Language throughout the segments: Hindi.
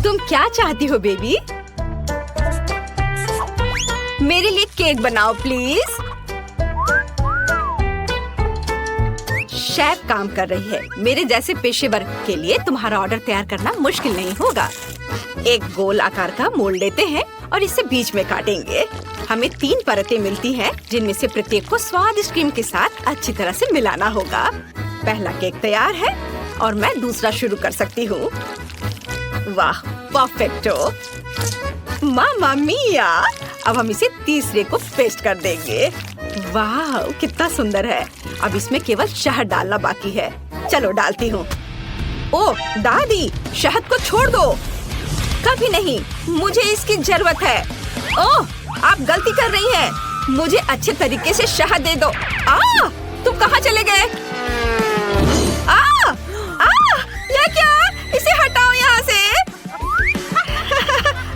तुम क्या चाहती हो बेबी? मेरे लिए केक बनाओ प्लीज। शेफ काम कर रही है। मेरे जैसे पेशेवर के लिए तुम्हारा ऑर्डर तैयार करना मुश्किल नहीं होगा। एक गोल आकार का मोल्ड लेते हैं और इसे बीच में काटेंगे। हमें 3 परतें मिलती हैं, जिनमें से प्रत्येक को स्वादिष्ट क्रीम के साथ अच्छी तरह से मिलाना होगा। पहला केक तैयार है और मैं दूसरा शुरू कर सकती हूँ। वाह, परफेक्टो! मामा मिया! अब हम इसे तीसरे को पेस्ट कर देंगे। वाह, कितना सुंदर है। अब इसमें केवल शहद डालना बाकी है। चलो डालती हूँ। ओह दादी, शहद को छोड़ दो। कभी नहीं, मुझे इसकी जरूरत है। ओह, आप गलती कर रही हैं। मुझे अच्छे तरीके से शहद दे दो। तुम कहाँ चले गए? ये क्या? इसे हटाओ यहाँ से।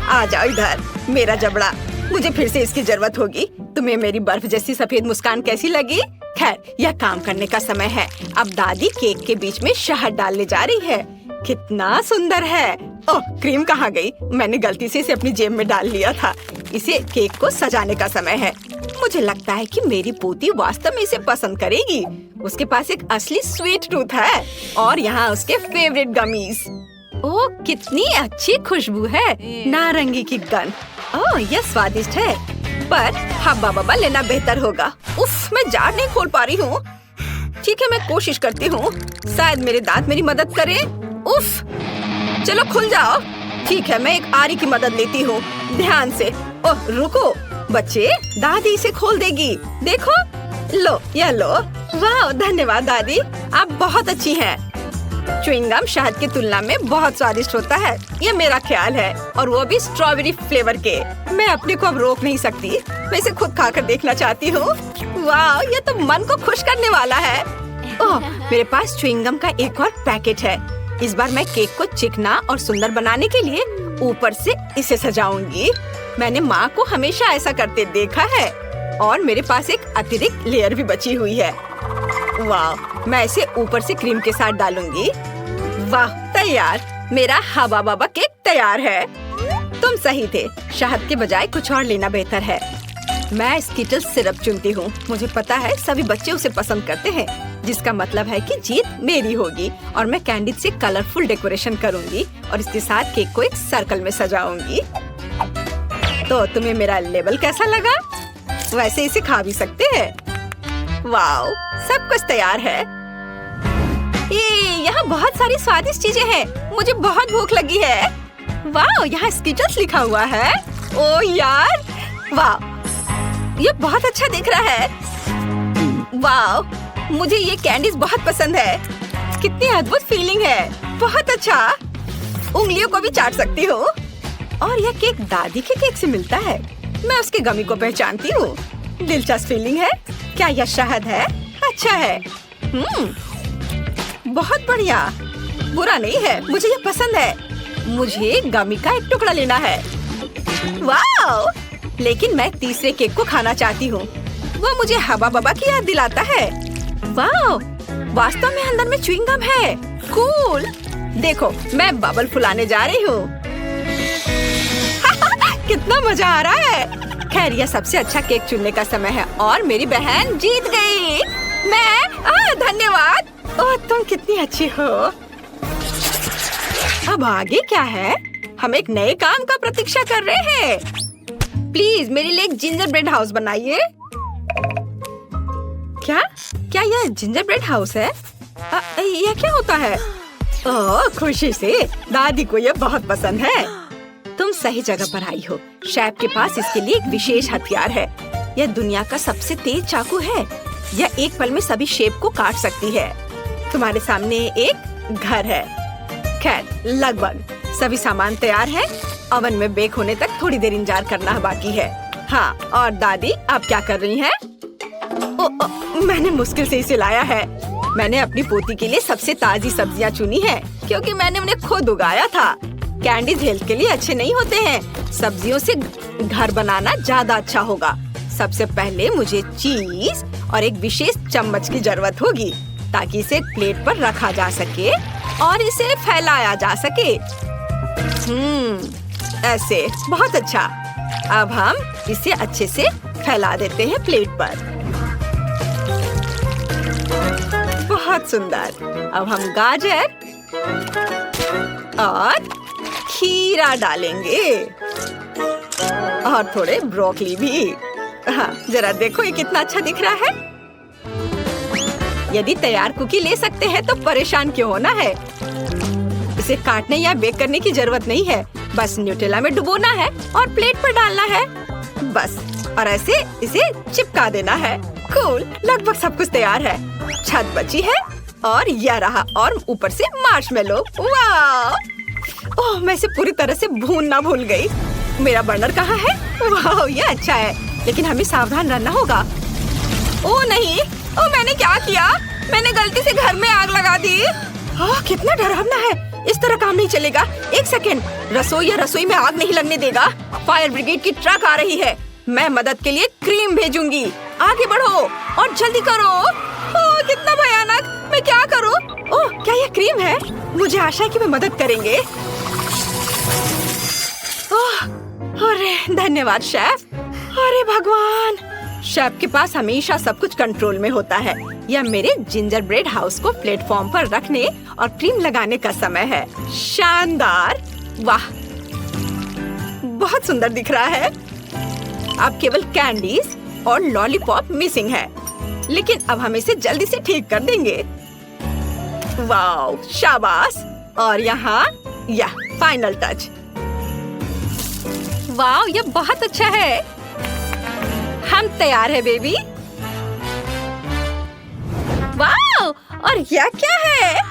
आ जाओ इधर, मेरा जबड़ा। मुझे फिर से इसकी जरूरत होगी। तुम्हें मेरी बर्फ जैसी सफेद मुस्कान कैसी लगी? खैर, यह काम करने का समय है। अब दादी केक के बीच में शहद डालने जा रही है। कितना सुंदर है। ओह, क्रीम कहाँ गई? मैंने गलती से इसे अपनी जेब में डाल लिया था। इसे केक को सजाने का समय है। मुझे लगता है कि मेरी पोती वास्तव में इसे पसंद करेगी। उसके पास एक असली स्वीट टूथ है और यहाँ उसके फेवरेट गमीज। ओह, कितनी अच्छी खुशबू है। नारंगी की गंध। ओह, यह स्वादिष्ट है, पर हब्बा बब्बा लेना बेहतर होगा। उफ, मैं जार नहीं खोल पा रही हूँ। ठीक है, मैं कोशिश करती हूँ। शायद मेरे दांत मेरी मदद करें। उफ, चलो खुल जाओ। ठीक है, मैं एक आरी की मदद लेती हूँ। ध्यान से। ओह, रुको बच्चे, दादी इसे खोल देगी। देखो, लो, यह लो। वाह, धन्यवाद दादी, आप बहुत अच्छी हैं। च्युइंगम शहद की तुलना में बहुत स्वादिष्ट होता है, ये मेरा ख्याल है, और वो भी स्ट्रॉबेरी फ्लेवर के। मैं अपने को अब रोक नहीं सकती। मैं इसे खुद खाकर देखना चाहती हूँ। वाह, ये तो मन को खुश करने वाला है। ओह, मेरे पास च्युइंगम का एक और पैकेट है। इस बार मैं केक को चिकना और सुंदर बनाने के लिए ऊपर से इसे सजाऊंगी। मैंने माँ को हमेशा ऐसा करते देखा है, और मेरे पास एक अतिरिक्त लेयर भी बची हुई है। वाह, मैं इसे ऊपर से क्रीम के साथ डालूंगी। वाह, तैयार। मेरा हवा बाबा केक तैयार है। तुम सही थे, शहद के बजाय कुछ और लेना बेहतर है। मैं स्किटल सिरप चुनती हूँ। मुझे पता है सभी बच्चे उसे पसंद करते हैं, जिसका मतलब है कि जीत मेरी होगी। और मैं कैंडी से कलरफुल डेकोरेशन करूँगी और इसके साथ केक को एक सर्कल में सजाऊंगी। तो तुम्हें मेरा लेबल कैसा लगा? वैसे इसे खा भी सकते हैं। वाओ, सब कुछ तैयार है। यहाँ बहुत सारी स्वादिष्ट चीजें हैं। मुझे बहुत भूख लगी है। वाओ, यहाँ स्किटल्स लिखा हुआ है। ओ यार, वाओ, ये बहुत अच्छा दिख रहा है। वाओ, मुझे ये कैंडीज बहुत पसंद है। कितनी अद्भुत फीलिंग है। बहुत अच्छा। उंगलियों को भी चाट सकती हूँ। और यह केक दादी के केक से मिलता है। मैं उसके गमी को पहचानती हूँ। दिलचस्प फीलिंग है। क्या यह शहद है? अच्छा है। बहुत बढ़िया। बुरा नहीं है, मुझे यह पसंद है। मुझे गमी का एक टुकड़ा लेना है। वाओ! लेकिन मैं तीसरे केक को खाना चाहती हूँ। वो मुझे हवा बबा की याद दिलाता है। वाओ! वास्तव में अंदर में च्युइंगम है। कूल! देखो, मैं बबल फुलाने जा रही हूँ। कितना मजा आ रहा है। खैर, यह सबसे अच्छा केक चुनने का समय है और मेरी बहन जीत गई। धन्यवाद। ओह, तुम कितनी अच्छी हो। अब आगे क्या है? हम एक नए काम का प्रतीक्षा कर रहे हैं। प्लीज मेरे लिए एक जिंजर ब्रेड हाउस बनाइए। क्या यह जिंजर ब्रेड हाउस है? यह क्या होता है? ओह, खुशी से। दादी को यह बहुत पसंद है। तुम सही जगह पर आई हो। शेफ के पास इसके लिए एक विशेष हथियार है। यह दुनिया का सबसे तेज चाकू है। यह एक पल में सभी शेप को काट सकती है। तुम्हारे सामने एक घर है। खैर, लगभग सभी सामान तैयार है। ओवन में बेक होने तक थोड़ी देर इंतजार करना बाकी है। हाँ, और दादी आप क्या कर रही हैं? मैंने मुश्किल से इसे लाया है। मैंने अपनी पोती के लिए सबसे ताजी सब्जियां चुनी है, क्योंकि मैंने उन्हें खुद उगाया था। कैंडीज हेल्थ के लिए अच्छे नहीं होते हैं। सब्जियों से घर बनाना ज्यादा अच्छा होगा। सबसे पहले मुझे चीज और एक विशेष चम्मच की जरूरत होगी, ताकि इसे प्लेट पर रखा जा सके और इसे फैलाया जा सके। ऐसे बहुत अच्छा। अब हम इसे अच्छे से फैला देते हैं प्लेट पर। बहुत सुंदर। अब हम गाजर और खीरा डालेंगे और थोड़े ब्रोकली भी। हाँ, जरा देखो ये कितना अच्छा दिख रहा है। यदि तैयार कुकी ले सकते हैं तो परेशान क्यों होना है। इसे काटने या बेक करने की जरूरत नहीं है, बस न्यूटेला में डुबोना है और प्लेट पर डालना है बस, और ऐसे इसे चिपका देना है। कूल, लगभग सब कुछ तैयार है। छत बची है और यह रहा, और ऊपर से मार्शमेलो। वाह! ओह, मैं इसे पूरी तरह से भूनना भूल गई। मेरा बर्नर कहाँ है? वाह, ये अच्छा है, लेकिन हमें सावधान रहना होगा। ओह नहीं, ओह मैंने क्या किया? मैंने गलती से घर में आग लगा दी। ओह, कितना डरावना है। इस तरह काम नहीं चलेगा। एक सेकेंड, रसोई में आग नहीं लगने देगा। फायर ब्रिगेड की ट्रक आ रही है। मैं मदद के लिए क्रीम भेजूंगी। आगे बढ़ो और जल्दी करो। ओह, कितना भयानक। मैं क्या करूं? ओह, क्या यह क्रीम है? मुझे आशा है कि वे मदद करेंगे। ओह, अरे धन्यवाद शेफ। अरे भगवान, शेफ के पास हमेशा सब कुछ कंट्रोल में होता है। यह मेरे जिंजर ब्रेड हाउस को प्लेटफॉर्म पर रखने और क्रीम लगाने का समय है। शानदार! वाह, बहुत सुंदर दिख रहा है। अब केवल कैंडीज और लॉलीपॉप मिसिंग है, लेकिन अब हम इसे जल्दी से ठीक कर देंगे। वाह, शाबाश! और यहाँ यह फाइनल टच। वाह, यह बहुत अच्छा है। हम तैयार है बेबी। वाह, और यह क्या है?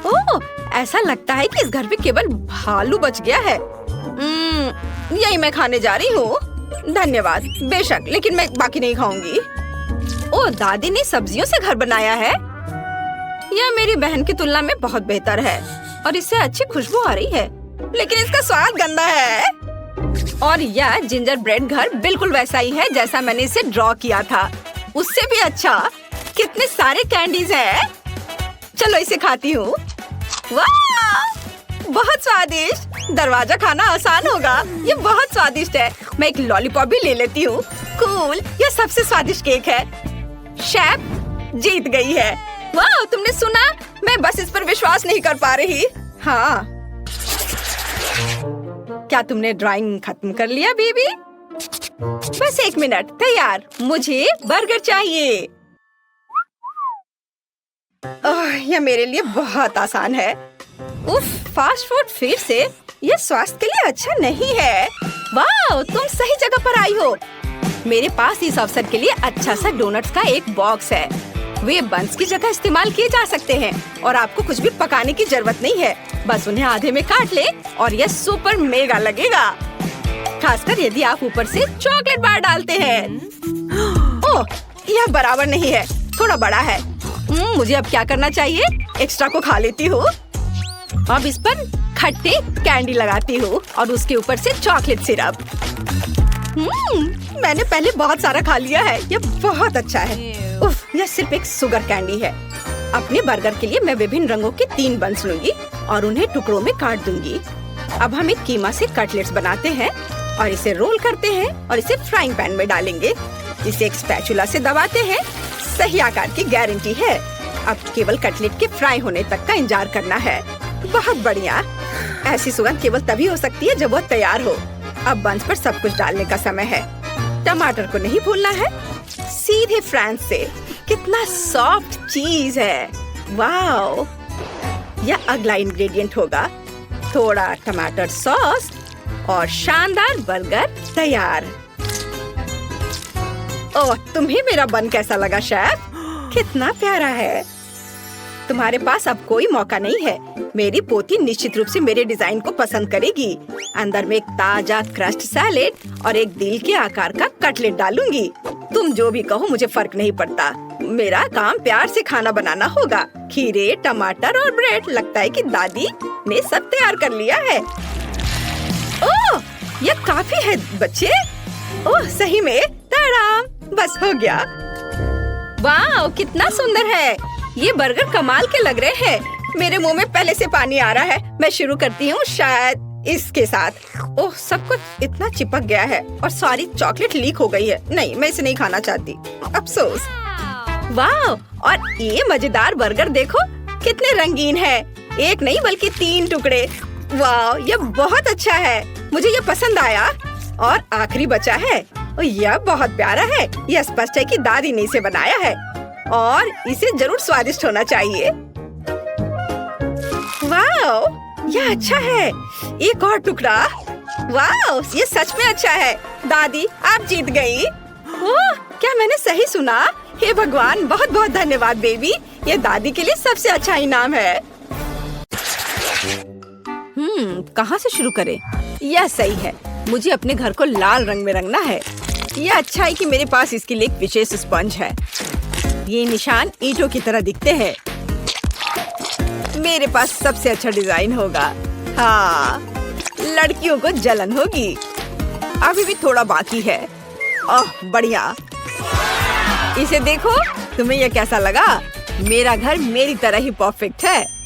ओह, ऐसा लगता है कि इस घर में केवल भालू बच गया है। यही मैं खाने जा रही हूँ। धन्यवाद। बेशक, लेकिन मैं बाकी नहीं खाऊंगी। ओह, दादी ने सब्जियों से घर बनाया है। यह मेरी बहन की तुलना में बहुत बेहतर है और इससे अच्छी खुशबू आ रही है, लेकिन इसका स्वाद गंदा है। और यह जिंजर ब्रेड घर बिल्कुल वैसा ही है जैसा मैंने इसे ड्रॉ किया था, उससे भी अच्छा। कितने सारे कैंडीज हैं। चलो इसे खाती हूँ। वाह, बहुत स्वादिष्ट। दरवाजा खाना आसान होगा। ये बहुत स्वादिष्ट है। मैं एक लॉलीपॉप भी ले लेती हूँ। कूल, यह सबसे स्वादिष्ट केक है। शेफ जीत गई है। वाह, तुमने सुना? मैं बस इस पर विश्वास नहीं कर पा रही। हाँ, क्या तुमने ड्राइंग खत्म कर लिया बेबी? बस 1 मिनट। तैयार। मुझे बर्गर चाहिए। यह मेरे लिए बहुत आसान है। उफ, फास्ट फूड फिर से? यह स्वास्थ्य के लिए अच्छा नहीं है। वाह, तुम सही जगह पर आई हो। मेरे पास इस अवसर के लिए अच्छा सा डोनट्स का एक बॉक्स है। वे बंस की जगह इस्तेमाल किए जा सकते हैं और आपको कुछ भी पकाने की जरूरत नहीं है। बस उन्हें आधे में काट ले और यह सुपर मेगा लगेगा, खासकर यदि आप ऊपर से चॉकलेट बार डालते हैं। ओह, यह बराबर नहीं है, थोड़ा बड़ा है। मुझे अब क्या करना चाहिए? एक्स्ट्रा को खा लेती हूँ। अब इस पर खट्टी कैंडी लगाती हूँ और उसके ऊपर से चॉकलेट सिरप। मैंने पहले बहुत सारा खा लिया है। यह बहुत अच्छा है। उफ, यह सिर्फ एक शुगर कैंडी है। अपने बर्गर के लिए मैं विभिन्न रंगों के 3 बंस लूंगी और उन्हें टुकड़ों में काट दूंगी। अब हम एक कीमा से कटलेट्स बनाते हैं और इसे रोल करते हैं और इसे फ्राइंग पैन में डालेंगे। इसे एक स्पैचुला से दबाते हैं। सही आकार की गारंटी है। अब केवल कटलेट के फ्राई होने तक का इंतजार करना है। बहुत बढ़िया। ऐसी सुगंध केवल तभी हो सकती है जब वो तैयार हो। अब बंस पर सब कुछ डालने का समय है। टमाटर को नहीं भूलना है। सीधे फ्रांस से। कितना सॉफ्ट चीज है। वाओ, यह अगला इंग्रेडिएंट होगा। थोड़ा टमाटर सॉस और शानदार बर्गर तैयार। ओह, तुम्हें मेरा बन कैसा लगा शेफ? कितना प्यारा है। तुम्हारे पास अब कोई मौका नहीं है। मेरी पोती निश्चित रूप से मेरे डिजाइन को पसंद करेगी। अंदर में एक ताजा क्रस्ट सैलेड और एक दिल के आकार का कटलेट डालूंगी। तुम जो भी कहो, मुझे फर्क नहीं पड़ता। मेरा काम प्यार से खाना बनाना होगा। खीरे, टमाटर और ब्रेड। लगता है कि दादी ने सब तैयार कर लिया है। ओह, यह काफी है बच्चे। ओह, सही में ताराम, बस हो गया। वाह, कितना सुंदर है। ये बर्गर कमाल के लग रहे हैं। मेरे मुंह में पहले से पानी आ रहा है। मैं शुरू करती हूँ शायद। इसके साथ। ओह, सब कुछ इतना चिपक गया है और सारी चॉकलेट लीक हो गई है। नहीं, मैं इसे नहीं खाना चाहती, अफसोस। वाह, और ये मजेदार बर्गर देखो कितने रंगीन है। एक नहीं बल्कि 3 टुकड़े। वाह, ये बहुत अच्छा है, मुझे ये पसंद आया। और आखिरी बचा है, और यह बहुत प्यारा है। यह स्पष्ट है कि दादी ने इसे बनाया है और इसे जरूर स्वादिष्ट होना चाहिए। वाह, यह अच्छा है। एक और टुकड़ा। वाह, ये सच में अच्छा है। दादी, आप जीत गई। ओह, क्या मैंने सही सुना? हे भगवान, बहुत बहुत धन्यवाद बेबी। ये दादी के लिए सबसे अच्छा इनाम है। कहाँ से शुरू करें? यह सही है, मुझे अपने घर को लाल रंग में रंगना है। यह अच्छा है कि मेरे पास इसके लिए एक विशेष स्पंज है। ये निशान ईंटों की तरह दिखते हैं। मेरे पास सबसे अच्छा डिजाइन होगा। हाँ, लड़कियों को जलन होगी। अभी भी थोड़ा बाकी है। ओह, बढ़िया। इसे देखो, तुम्हें यह कैसा लगा? मेरा घर मेरी तरह ही परफेक्ट है।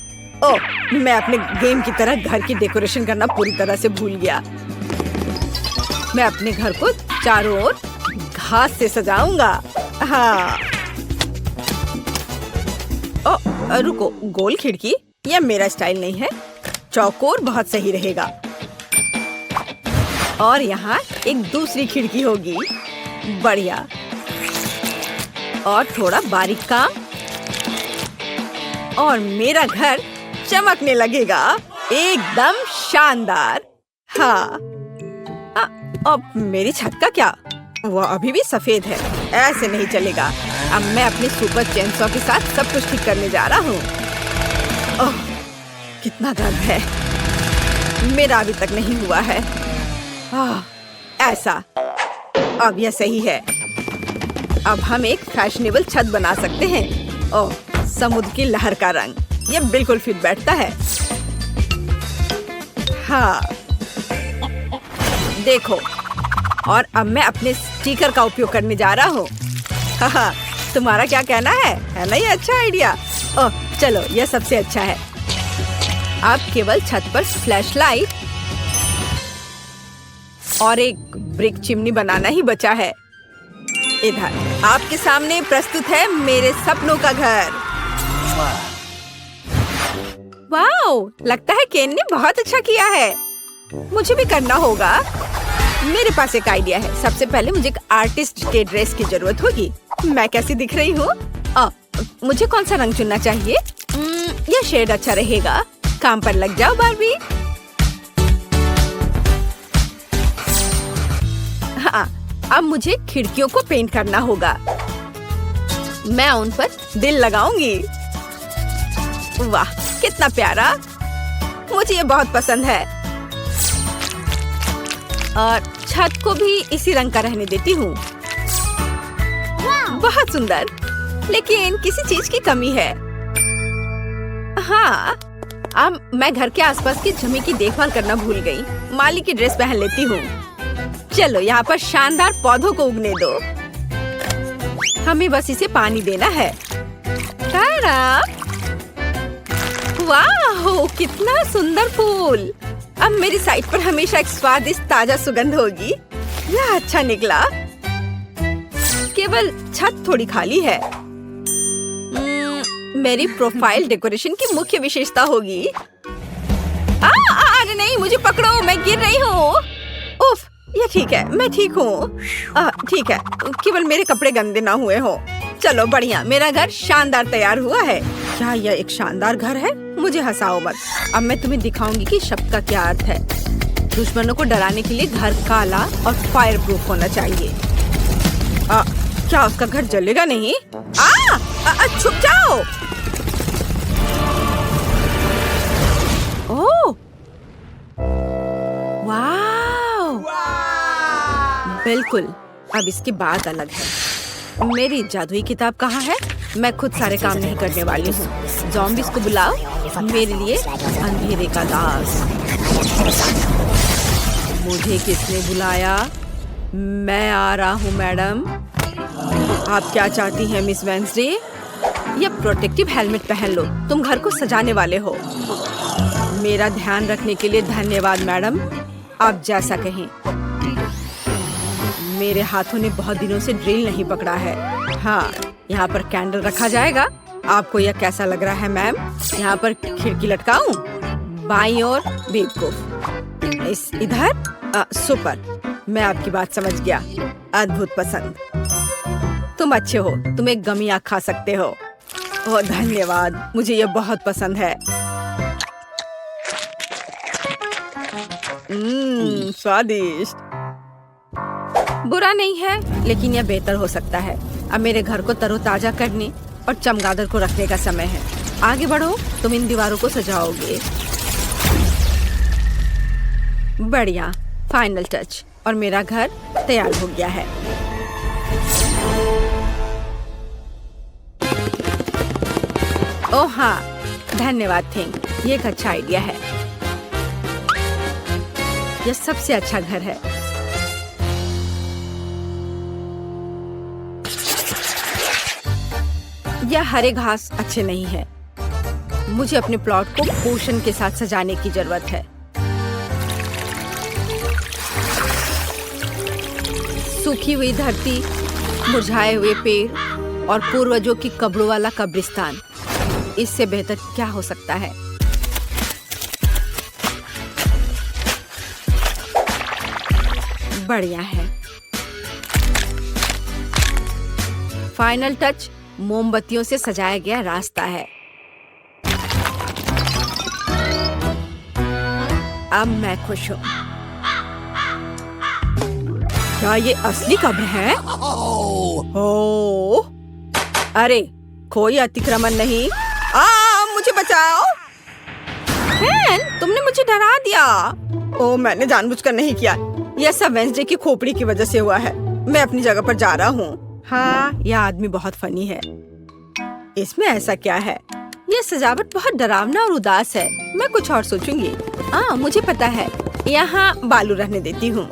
ओह, मैं अपने गेम की तरह घर की डेकोरेशन करना पूरी तरह से भूल गया। मैं अपने घर को चारों ओर घास से सजाऊंगा। हाँ। ओह, रुको, गोल खिड़की? यह मेरा स्टाइल नहीं है। चौकोर बहुत सही रहेगा। और यहाँ एक दूसरी खिड़की होगी। बढ़िया। और थोड़ा बारीक काम और मेरा घर चमकने लगेगा। एकदम शानदार। हाँ। अब मेरी छत का क्या? वो अभी भी सफेद है। ऐसे नहीं चलेगा। अब मैं अपने सुपर चेनसॉ के साथ सब कुछ ठीक करने जा रहा हूँ। ओह, कितना दर्द है। मेरा अभी तक नहीं हुआ है। ऐसा। अब यह सही है। अब हम एक फैशनेबल छत बना सकते हैं। ओह, समुद्र की लहर का रंग, यह बिल्कुल फिट बैठता है। हाँ, देखो। और अब मैं अपने स्टिकर का उपयोग करने जा रहा हूँ। हाँ, तुम्हारा क्या कहना है ना ये अच्छा आइडिया? ओह, चलो, यह सबसे अच्छा है। अब केवल छत पर फ्लैशलाइट और एक ब्रिक चिमनी बनाना ही बचा है। इधर आपके सामने प्रस्तुत है मेरे सपनों का घर। वाओ, लगता है केन ने बहुत अच्छा किया है। मुझे भी करना होगा। मेरे पास एक आइडिया है। सबसे पहले मुझे एक आर्टिस्ट के ड्रेस की जरूरत होगी। मैं कैसी दिख रही हूँ? मुझे कौन सा रंग चुनना चाहिए? यह शेड अच्छा रहेगा। काम पर लग जाओ बारबी। हाँ, अब मुझे खिड़कियों को पेंट करना होगा। मैं उन पर दिल लगाऊंगी। वाह, कितना प्यारा। मुझे ये बहुत पसंद है। और छत को भी इसी रंग का रहने देती हूँ। बहुत सुंदर, लेकिन किसी चीज की कमी है। हाँ, अब मैं घर के आसपास की जमीन की देखभाल करना भूल गई। माली की ड्रेस पहन लेती हूँ। चलो, यहाँ पर शानदार पौधों को उगने दो। हमें बस इसे पानी देना है। वाह, कितना सुंदर फूल। अब मेरी साइड पर हमेशा एक स्वादिष्ट ताजा सुगंध होगी। यह अच्छा निकला। केवल छत थोड़ी खाली है। मेरी प्रोफाइल डेकोरेशन की मुख्य विशेषता होगी। अरे नहीं, मुझे पकड़ो, मैं गिर रही हूँ। उफ, ये ठीक है, मैं ठीक हूँ। ठीक है, केवल मेरे कपड़े गंदे ना हुए हो। चलो, बढ़िया, मेरा घर शानदार तैयार हुआ है। क्या यह एक शानदार घर है? मुझे हंसाओ मत। अब मैं तुम्हें दिखाऊंगी कि शब्द का क्या अर्थ है। दुश्मनों को डराने के लिए घर काला और फायर प्रूफ होना चाहिए। क्या उसका घर जलेगा नहीं? छुप जाओ। ओह, वाह, बिल्कुल। अब इसकी बात अलग है। मेरी जादुई किताब कहाँ है? मैं खुद सारे काम नहीं करने वाली हूँ। ज़ॉम्बीज़ को बुलाओ, मेरे लिए अंधेरे का दास। मुझे किसने बुलाया? मैं आ रहा हूँ मैडम। आप क्या चाहती हैं मिस वेंसडे? यह प्रोटेक्टिव हेलमेट पहन लो, तुम घर को सजाने वाले हो। मेरा ध्यान रखने के लिए धन्यवाद मैडम। आप जैसा कहें। मेरे हाथों ने बहुत दिनों से ड्रिल नहीं पकड़ा है। हाँ, यहाँ पर कैंडल रखा जाएगा। आपको यह कैसा लग रहा है मैम? यहाँ पर खिड़की लटकाऊं? बाईं ओर बेवकूफ। इस इधर सुपर। मैं आपकी बात समझ गया। अद्भुत पसंद। तुम अच्छे हो। तुम एक गमी आँख खा सकते हो। ओह धन्यवाद, मुझे यह बहुत पसंद है। स्वादिष्ट। बुरा नहीं है, लेकिन यह बेहतर हो सकता है। अब मेरे घर को तरोताजा करने और चमगादड़ को रखने का समय है। आगे बढ़ो, तुम इन दीवारों को सजाओगे। बढ़िया, फाइनल टच। और मेरा घर तैयार हो गया है। ओह हाँ, धन्यवाद थिंग। ये एक अच्छा आइडिया है। यह सबसे अच्छा घर है। यह हरे घास अच्छे नहीं है। मुझे अपने प्लॉट को पोषण के साथ सजाने की जरूरत है। सूखी हुई धरती, मुरझाए हुए पेड़ और पूर्वजों की कब्रों वाला कब्रिस्तान। इससे बेहतर क्या हो सकता है? बढ़िया है। फाइनल टच मोमबत्तियों से सजाया गया रास्ता है। अब मैं खुश हूँ। क्या ये असली कब्र है? ओह, अरे कोई अतिक्रमण नहीं। मुझे बचाओ। तुमने मुझे डरा दिया। ओह, मैंने जानबूझकर नहीं किया। यह सब वेंसडे की खोपड़ी की वजह से हुआ है। मैं अपनी जगह पर जा रहा हूँ। हाँ, यह आदमी बहुत फनी है। इसमें ऐसा क्या है? यह सजावट बहुत डरावना और उदास है। मैं कुछ और सोचूंगी। मुझे पता है। यहाँ बालू रहने देती हूँ।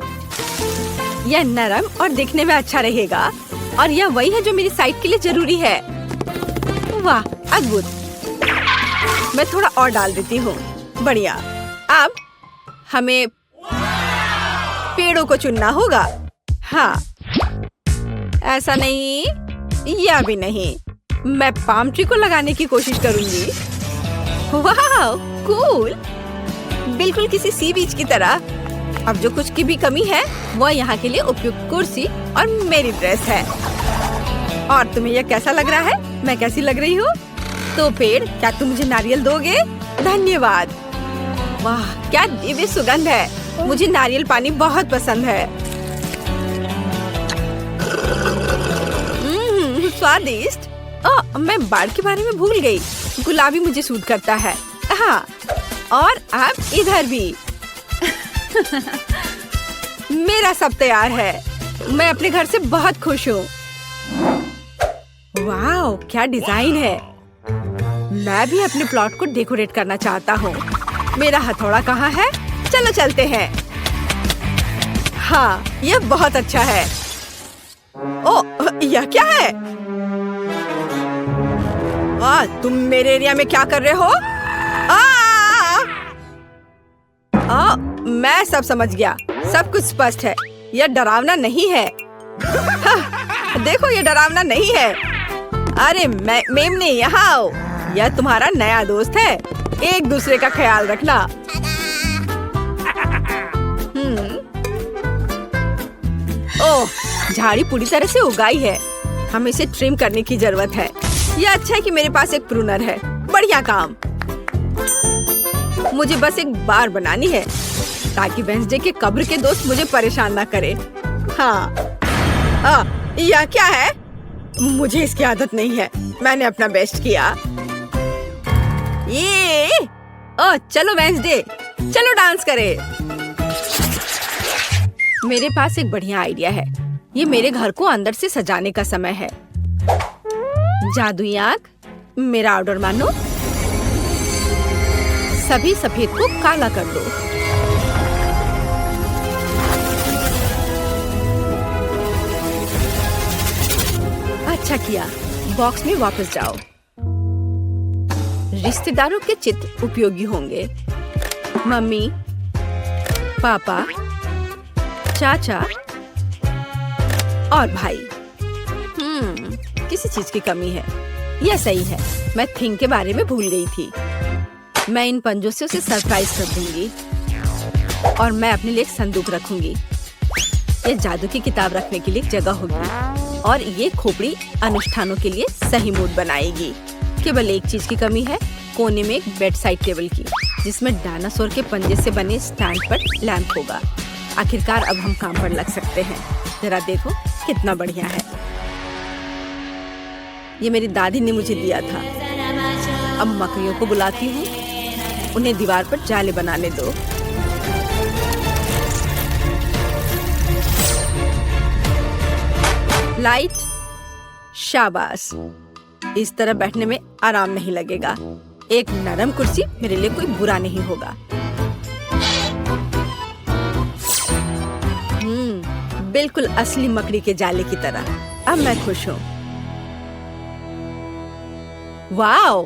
यह नरम और दिखने में अच्छा रहेगा। और यह वही है जो मेरी साइट के लिए जरूरी है। वाह, अद्भुत। मैं थोड़ा और डाल देती हूँ। बढ़िया। अब हमें पेड़ों को चुनना होगा। हाँ, ऐसा नहीं, या भी नहीं। मैं पाम ट्री को लगाने की कोशिश करूंगी। वाह, कूल। बिल्कुल किसी सी बीच की तरह। अब जो कुछ की भी कमी है, वह यहाँ के लिए उपयुक्त कुर्सी और मेरी ड्रेस है। और तुम्हें यह कैसा लग रहा है? मैं कैसी लग रही हूँ? तो पेड़, क्या तुम मुझे नारियल दोगे? धन्यवाद। वाह, क्या दिव्य सुगंध है। मुझे नारियल पानी बहुत पसंद है। स्वादिष्ट। मैं बाढ़ के बारे में भूल गई। गुलाबी मुझे सूट करता है। हाँ, और अब इधर भी। मेरा सब तैयार है। मैं अपने घर से बहुत खुश हूँ। वाह, क्या डिजाइन है। मैं भी अपने प्लॉट को डेकोरेट करना चाहता हूँ। मेरा हथौड़ा कहाँ है? चलो चलते हैं। हाँ, यह बहुत अच्छा है। ओह, यह क्या है? तुम मेरे एरिया में क्या कर रहे हो? मैं सब समझ गया। सब कुछ स्पष्ट है। यह डरावना नहीं है। देखो, यह डरावना नहीं है। अरे मेमने, यहाँ आओ। यह तुम्हारा नया दोस्त है। एक दूसरे का ख्याल रखना। ओह, झाड़ी पूरी तरह से उगाई है। हमें इसे ट्रिम करने की जरूरत है। यह अच्छा है कि मेरे पास एक प्रूनर है। बढ़िया काम। मुझे बस एक बार बनानी है ताकि वेंसडे के कब्र के दोस्त मुझे परेशान ना करे। हाँ, यह क्या है? मुझे इसकी आदत नहीं है। मैंने अपना बेस्ट किया। चलो वेंसडे, चलो डांस करें। मेरे पास एक बढ़िया आइडिया है। ये मेरे घर को अंदर से सजाने का समय है। जादुई आँख, मेरा ऑर्डर मानो। सभी सफेद को काला कर दो। अच्छा किया। बॉक्स में वापस जाओ। रिश्तेदारों के चित्र उपयोगी होंगे। मम्मी, पापा, चाचा और भाई। किसी चीज की कमी है। यह सही है, मैं थिंग के बारे में भूल गई थी। मैं इन पंजों से उसे सरप्राइज कर दूंगी और मैं अपने लिए एक संदूक रखूंगी। ये जादू की किताब रखने के लिए एक जगह होगी और ये खोपड़ी अनुष्ठानों के लिए सही मूड बनाएगी। केवल एक चीज की कमी है, कोने में एक बेड साइड टेबल की, जिसमें डायनासोर के पंजे से बने स्टैंड पर लैंप होगा। आखिरकार अब हम काम पर लग सकते हैं। जरा देखो कितना बढ़िया है। ये मेरी दादी ने मुझे दिया था। अब मकड़ियों को बुलाती हूँ, उन्हें दीवार पर जाले बनाने दो। लाइट, शाबाश। इस तरह बैठने में आराम नहीं लगेगा। एक नरम कुर्सी मेरे लिए कोई बुरा नहीं होगा। बिल्कुल असली मकड़ी के जाले की तरह। अब मैं खुश हूँ। वाओ,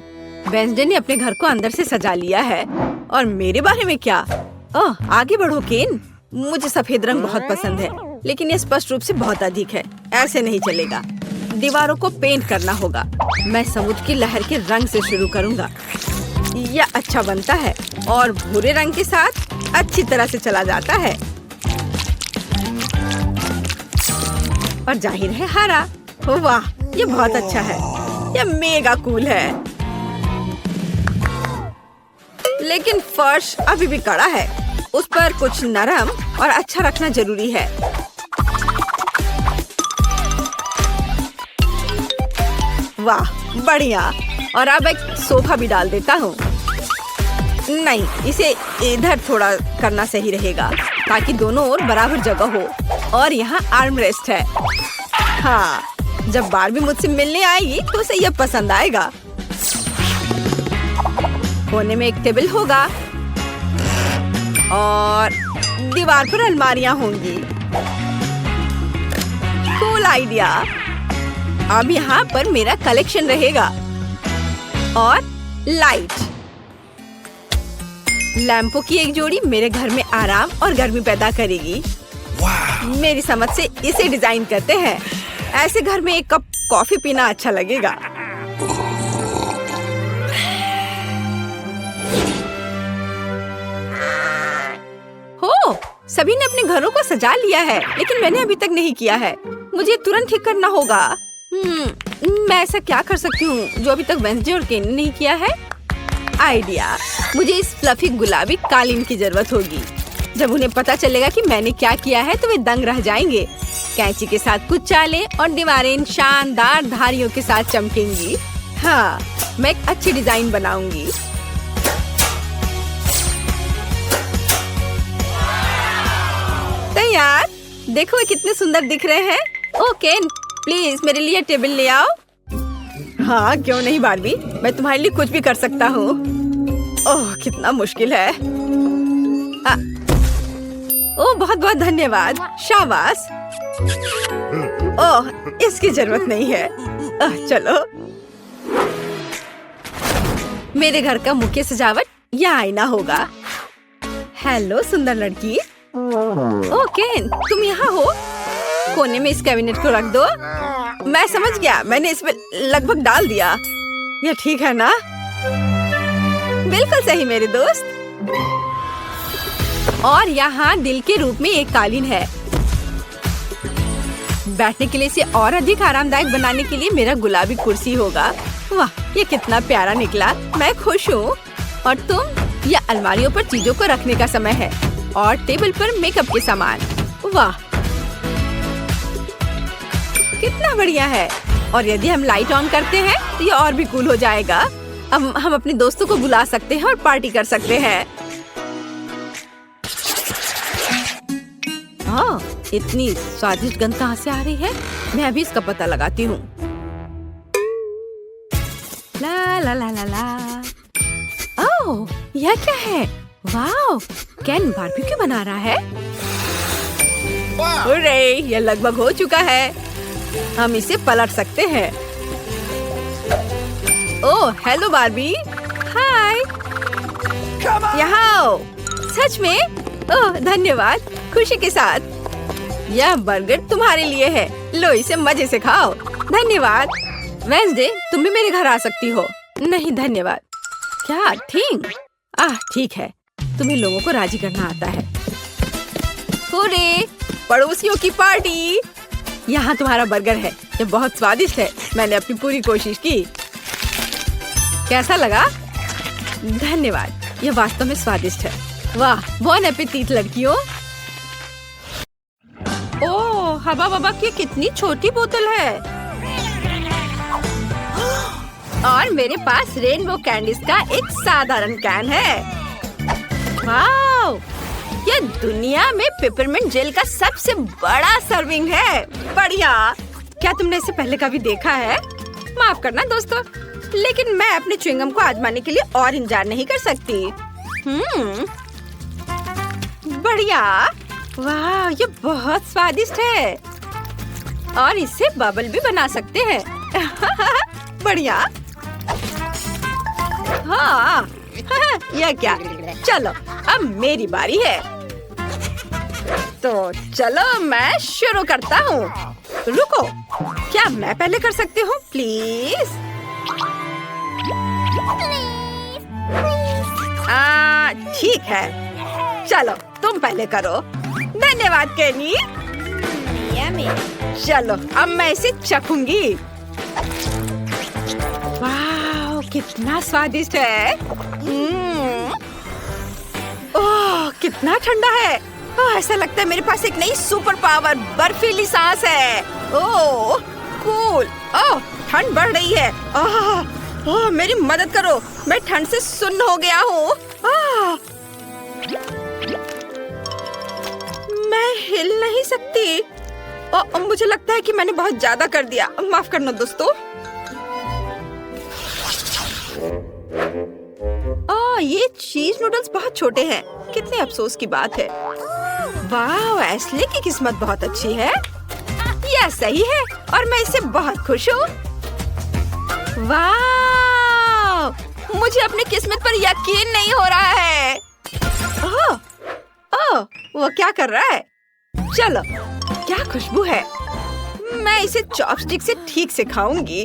वेंसडे ने अपने घर को अंदर से सजा लिया है। और मेरे बारे में क्या? ओह, आगे बढ़ो केन। मुझे सफेद रंग बहुत पसंद है, लेकिन ये स्पष्ट रूप से बहुत अधिक है। ऐसे नहीं चलेगा। दीवारों को पेंट करना होगा। मैं समुद्र की लहर के रंग से शुरू करूंगा। यह अच्छा बनता है और भूरे रंग के साथ अच्छी तरह से चला जाता है। और जाहिर है हरा। वाह, ये बहुत अच्छा है। यह मेगा कूल है। लेकिन फर्श अभी भी कड़ा है। उस पर कुछ नरम और अच्छा रखना जरूरी है। वाह, बढ़िया। और अब एक सोफा भी डाल देता हूँ। नहीं, इसे इधर थोड़ा करना सही रहेगा ताकि दोनों ओर बराबर जगह हो। और यहाँ आर्म रेस्ट है। हाँ, जब बारबी मुझसे मिलने आएगी तो उसे यह पसंद आएगा। कोने में एक टेबल होगा और दीवार पर अलमारियां होंगी। Cool idea. अब यहाँ पर मेरा कलेक्शन रहेगा। और लाइट, लैंपों की एक जोड़ी मेरे घर में आराम और गर्मी पैदा करेगी। मेरी समझ से इसे डिजाइन करते हैं। ऐसे घर में एक कप कॉफी पीना अच्छा लगेगा। हो, सभी ने अपने घरों को सजा लिया है, लेकिन मैंने अभी तक नहीं किया है। मुझे तुरंत ठीक करना होगा। मैं ऐसा क्या कर सकती हूँ जो अभी तक वेंसडे और केन ने नहीं किया है? आइडिया, मुझे इस फ्लफी गुलाबी कालीन की जरूरत होगी। जब उन्हें पता चलेगा कि मैंने क्या किया है तो वे दंग रह जाएंगे। कैंची के साथ कुछ चालें और दीवारें इन शानदार धारियों के साथ चमकेंगी। हाँ, मैं एक अच्छी डिजाइन बनाऊंगी। तैयार। देखो ये कितने सुंदर दिख रहे हैं। ओ केन, प्लीज मेरे लिए टेबल ले आओ। हाँ, क्यों नहीं बारबी, मैं तुम्हारे लिए कुछ भी कर सकता हूँ। ओह, कितना मुश्किल है। ओह, बहुत बहुत धन्यवाद। शाबाश। ओह, इसकी जरूरत नहीं है। चलो। मेरे घर का मुख्य सजावट यह आईना होगा। हेलो सुंदर लड़की। ओह केन, तुम यहाँ हो? कोने में इस कैबिनेट को रख दो। मैं समझ गया, मैंने इसमें लगभग डाल दिया। यह ठीक है ना? बिल्कुल सही मेरे दोस्त। और यहाँ दिल के रूप में एक कालीन है। बैठने के लिए इसे और अधिक आरामदायक बनाने के लिए मेरा गुलाबी कुर्सी होगा। वाह, ये कितना प्यारा निकला। मैं खुश हूँ। और तुम? यह अलमारियों पर चीजों को रखने का समय है और टेबल पर मेकअप के सामान। वाह, कितना बढ़िया है। और यदि हम लाइट ऑन करते हैं तो ये और भी कूल हो जाएगा। अब हम अपने दोस्तों को बुला सकते हैं और पार्टी कर सकते हैं। हाँ, इतनी स्वादिष्ट गंध कहाँ से आ रही है? मैं अभी इसका पता लगाती हूँ। ला ला ला ला ला। ओह, यह क्या है? वाह, केन बारबेक्यू बना रहा है। अरे, यह लगभग हो चुका है। हम इसे पलट सकते हैं। ओह, हेलो बारबी। हाय, यहाँ आओ। सच में? ओह धन्यवाद, खुशी के साथ। यह बर्गर तुम्हारे लिए है, लो इसे मजे से खाओ। धन्यवाद। वेंसडे, तुम भी मेरे घर आ सकती हो। नहीं धन्यवाद। क्या थिंग? ठीक है, तुम्हें लोगों को राजी करना आता है। हुर्रे, पड़ोसियों की पार्टी। यहाँ तुम्हारा बर्गर है, ये बहुत स्वादिष्ट है। मैंने अपनी पूरी कोशिश की। कैसा लगा? धन्यवाद, ये वास्तव में स्वादिष्ट है। वाह, बॉन एपेटीट लड़कियों। ओह, हवा बाबा की कितनी छोटी बोतल है। और मेरे पास रेनबो कैंडीज का एक साधारण कैन है। वाव, ये दुनिया में पेपरमिंट जेल का सबसे बड़ा सर्विंग है। बढ़िया। क्या तुमने इसे पहले कभी देखा है? माफ करना दोस्तों, लेकिन मैं अपने च्युइंगम को आजमाने के लिए और इंतजार नहीं कर सकती। बढ़िया। वाह, ये बहुत स्वादिष्ट है। और इससे बबल भी बना सकते हैं। बढ़िया। हाँ, यह क्या? चलो, अब मेरी बारी है। तो चलो मैं शुरू करता हूँ। रुको, क्या मैं पहले कर सकती हूँ प्लीज? ठीक है, चलो तुम पहले करो। धन्यवाद केनी। चलो अब मैं इसे चखूंगी। वाह, कितना स्वादिष्ट है। ओह, कितना ठंडा है। ऐसा लगता है मेरे पास एक नई सुपर पावर बर्फीली सांस है। ओह कूल। ओह, ठंड बढ़ रही है। ओह, मेरी मदद करो, मैं ठंड से सुन्न हो गया हूँ। मैं हिल नहीं सकती। मुझे लगता है कि मैंने बहुत ज्यादा कर दिया। माफ करना दोस्तों। ये चीज नूडल्स बहुत छोटे हैं। कितने अफसोस की बात है। वाह, एस्ले की किस्मत बहुत अच्छी है। यह सही है और मैं इससे बहुत खुश हूँ। वाह, मुझे अपनी किस्मत पर यकीन नहीं हो रहा है। वो क्या कर रहा है? चलो, क्या खुशबू है। मैं इसे चॉपस्टिक से ठीक से खाऊंगी।